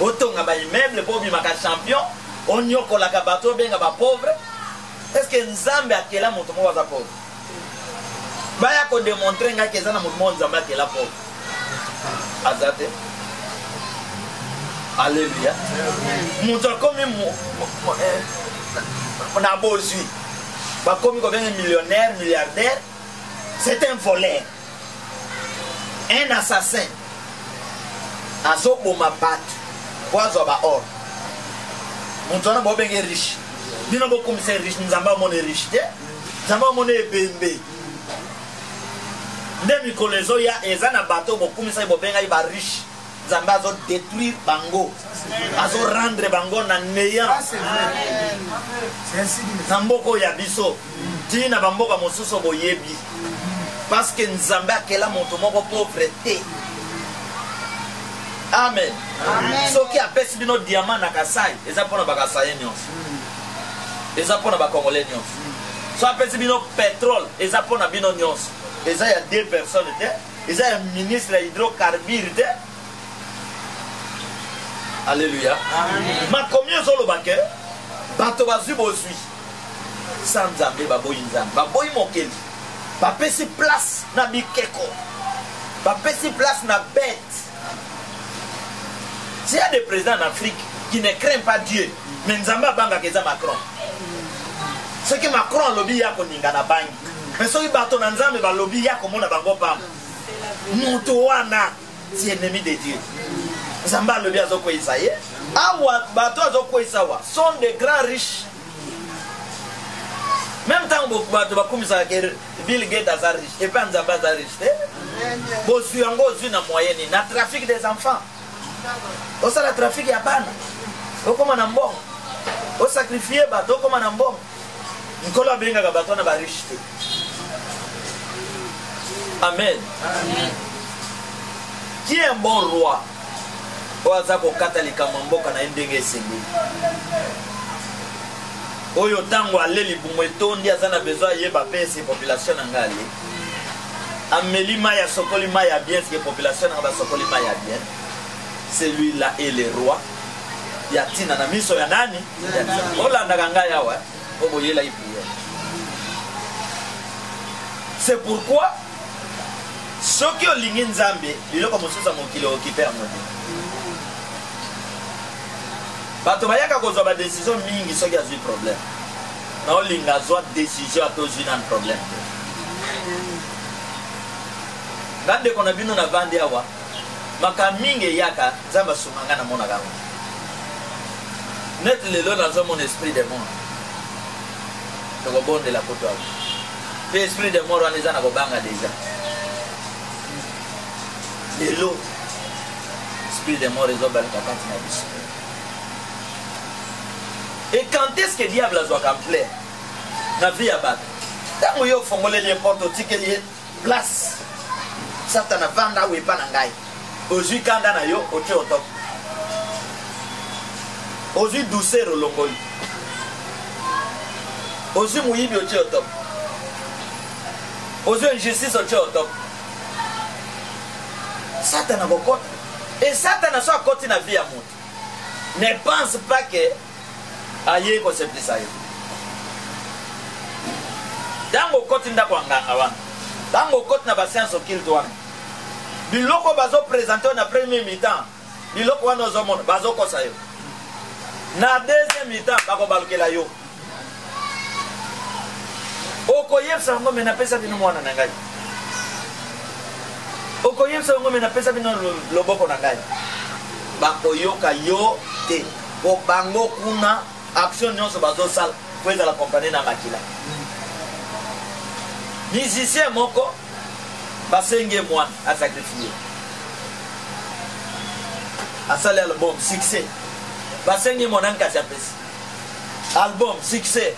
otonga baimmeuble po obimaka champion onyokolaka bato obenga bapauvre. Est-ce que Nzambe akela moto moko aza pauvre? Baya ko démontrer nga ke ezana moto moko Nzambe akela pauvre azate. Alléluia. Moto akomi na bozwi bakomi kobenga millionnaire, milliardaire. C'est un voleur, un assassin. Azoboma bato po azwa ba or. Moto wana bobenge riche bino bokomi se riche. Nzambe amone riche te, Nzambe amone ebembe. Nde mikolo ezo ya eza na bato bokomi sa bobenga ba riche. Nzambe azo détruire bango, azo rendre bango na néant. Na mboko ya biso tina bamboka mosusu boyebi parce que Nzambe akela moto moko pauvreté. Amen. Soki apesi bino diamant na Kasai eza pona ba Kasai nyonso, eza pona ba Congolais nyonso. So apesi bino pétrole eza pona bino nyonso. Eza ya 2 personnes te, eza ya ministre ya hydrocarbures te. Alléluia. Amen. Ma combien zoloba ke bato bazwi bozwi sans Nzambe baboyi Nzambe baboyi mokeli bapesi place na bikeko bapesi place na bête. Il y a des présidents en Afrique qui ne craignent pas Dieu, mais Nzambe banga keza Macron. Ce que Macron lobby ya koninga na bangi, mais ceux qui bato na Nzambe ba lobby ya komona bango pam. Moto wana c'est ennemi de Dieu. Nzambe lobby azoko isaye. Awa bato azoko isawa sont des grands riches. Même temps, tu vas comme ça, Bill Gates a riche, et pas Nzamba a riche. Bon, si on a une moyenne, il y a trafic des enfants. On a le trafic, il y a pas. On a un bon. On sacrifie, on a un bon. On a un riche. Amen. Qui est un bon roi? Oazako katalika mamboka na ndenge sengi. Oyo tango aleli bumwetondi azana besoin yeba pesa population ngali. Ameli maya sokoli maya bien ce population na sokoli maya bien. Celui-là est le roi. Yatina na miso ya nani? Olanda kanga yawa. Oboyela ipiye. C'est pourquoi ceux qui ont ligné Nzambe, ils ont commencé à m'occuper occupé à moi. Bato bayaka kozwa ba décision mingi soki azwi problème. Na olinga zwa décision atozwi na problème. Ngande kona bino na vandi awa. Maka mingi yaka Nzamba sumanga na mona kama. Net lelo na zo mon esprit de mort. To bonde la poto awa. Pe esprit de mort wana ezana kobanga déjà. Lelo esprit de mort ezo bal kakati na biso. Et quand est-ce que le diable a joué comme plaît? La vie à battre. Quand vous avez fait les portes, vous avez place. Satan a vendu à Ouépan Nangaï. Aujourd'hui, quand on a eu au top. Aujourd'hui, douceur au Longoli. Aujourd'hui, Mouibi au top. Aujourd'hui, injustice au top. Satan a beaucoup. Et Satan a soit côté la vie à monter. Ne pense pas que aye ko septisa yo dango koti ndako nganga wana dango koti na ba science occulte wana biloko bazo présenter na premier mi-temps biloko wana ozomona bazo kosa yo na deuxième mi-temps bako balukela yo okoyebisa ngo mena pesa bino mwana na ngai okoyebisa ngo mena pesa bino loboko na ngai bakoyoka yo te ko bango kuna action non se bazo sal pour la compagnie na makila musicien moko basenge moi à sacrifier à saler album succès basenge mon anka japesi album succès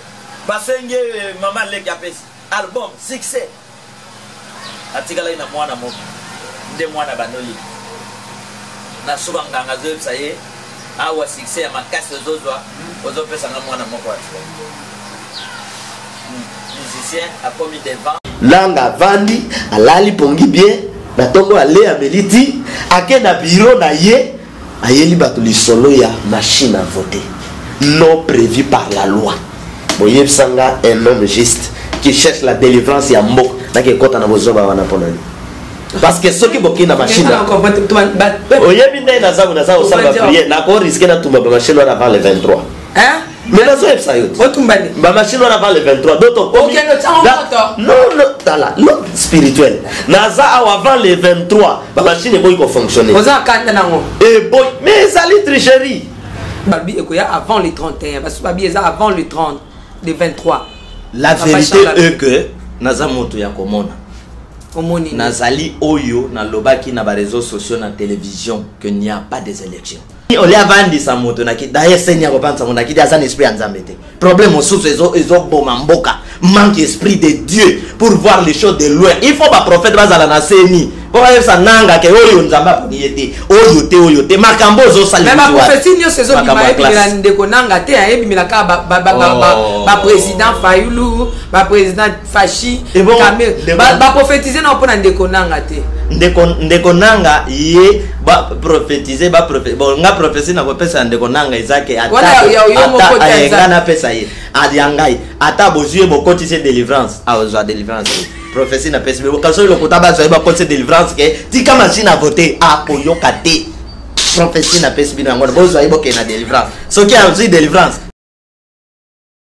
basenge maman le japesi album succès atikala ina mwana moko nde mwana banoli na suba nganga zo saye awa succès ya makasi ozozwa ozopesa nga mwana moko wa musicien a commis des vents
langa vandi alali pongi bien na tongo ale ameliti ake na bureau na ye ayeli bato lisolo ya machine à voter non prévu par la loi. Boyeb sanga un homme juste qui cherche la délivrance ya mbok na ke kota na bozoba wana ponani. Parce que ceux qui boki na machine oyebi ndai na zamu na za osaba prier na ko risquer na tumba ba machine wana avant le 23.
Hein?
Mais là ça ça yo.
Otumbani.
Ba machine wana avant le 23 d'autres
OK no tsango
non tala non spirituel. Na za avant le 23 ba machine boy ko fonctionner.
Oza kanda nango.
Et boy mais ça li tricherie.
Babi ekoya avant le 31 parce que babi eza avant le 30 le 23.
La vérité est que naza moto ya komona. Nazali oyo na lobaki na ba réseaux sociaux na télévision que n'y a pas des élections. On les vandi sa moto na ki d'ailleurs seigneur ko pensa mona ki da san esprit Nzambe te. Problème osusu ezo boma mboka, manque esprit de Dieu pour voir les choses de loin. Il faut pas prophète bazala na seni. Pour ça nanga ke oyo Nzamba ko yete. Oyo te makambo zo sali.
Même prophétie nyo sezo bima ebimela ndeko nanga te ebimela ka ba président Fayulu, ba président Fachi, Kamel. Ba prophétiser na pona ndeko nanga te. Ndeko nanga ye ba prophétiser ba bon nga prophétie na ko pesa ndeko nanga izake ata na pesa ye adiangai ata bozue bokoti se délivrance a ozo délivrance prophétie na pesa bo kaso lo kotaba zo ba koti délivrance ke tika machine à voter a koyoka te prophétie na pesa bino ngona bozo ayibo ke na délivrance so ki a délivrance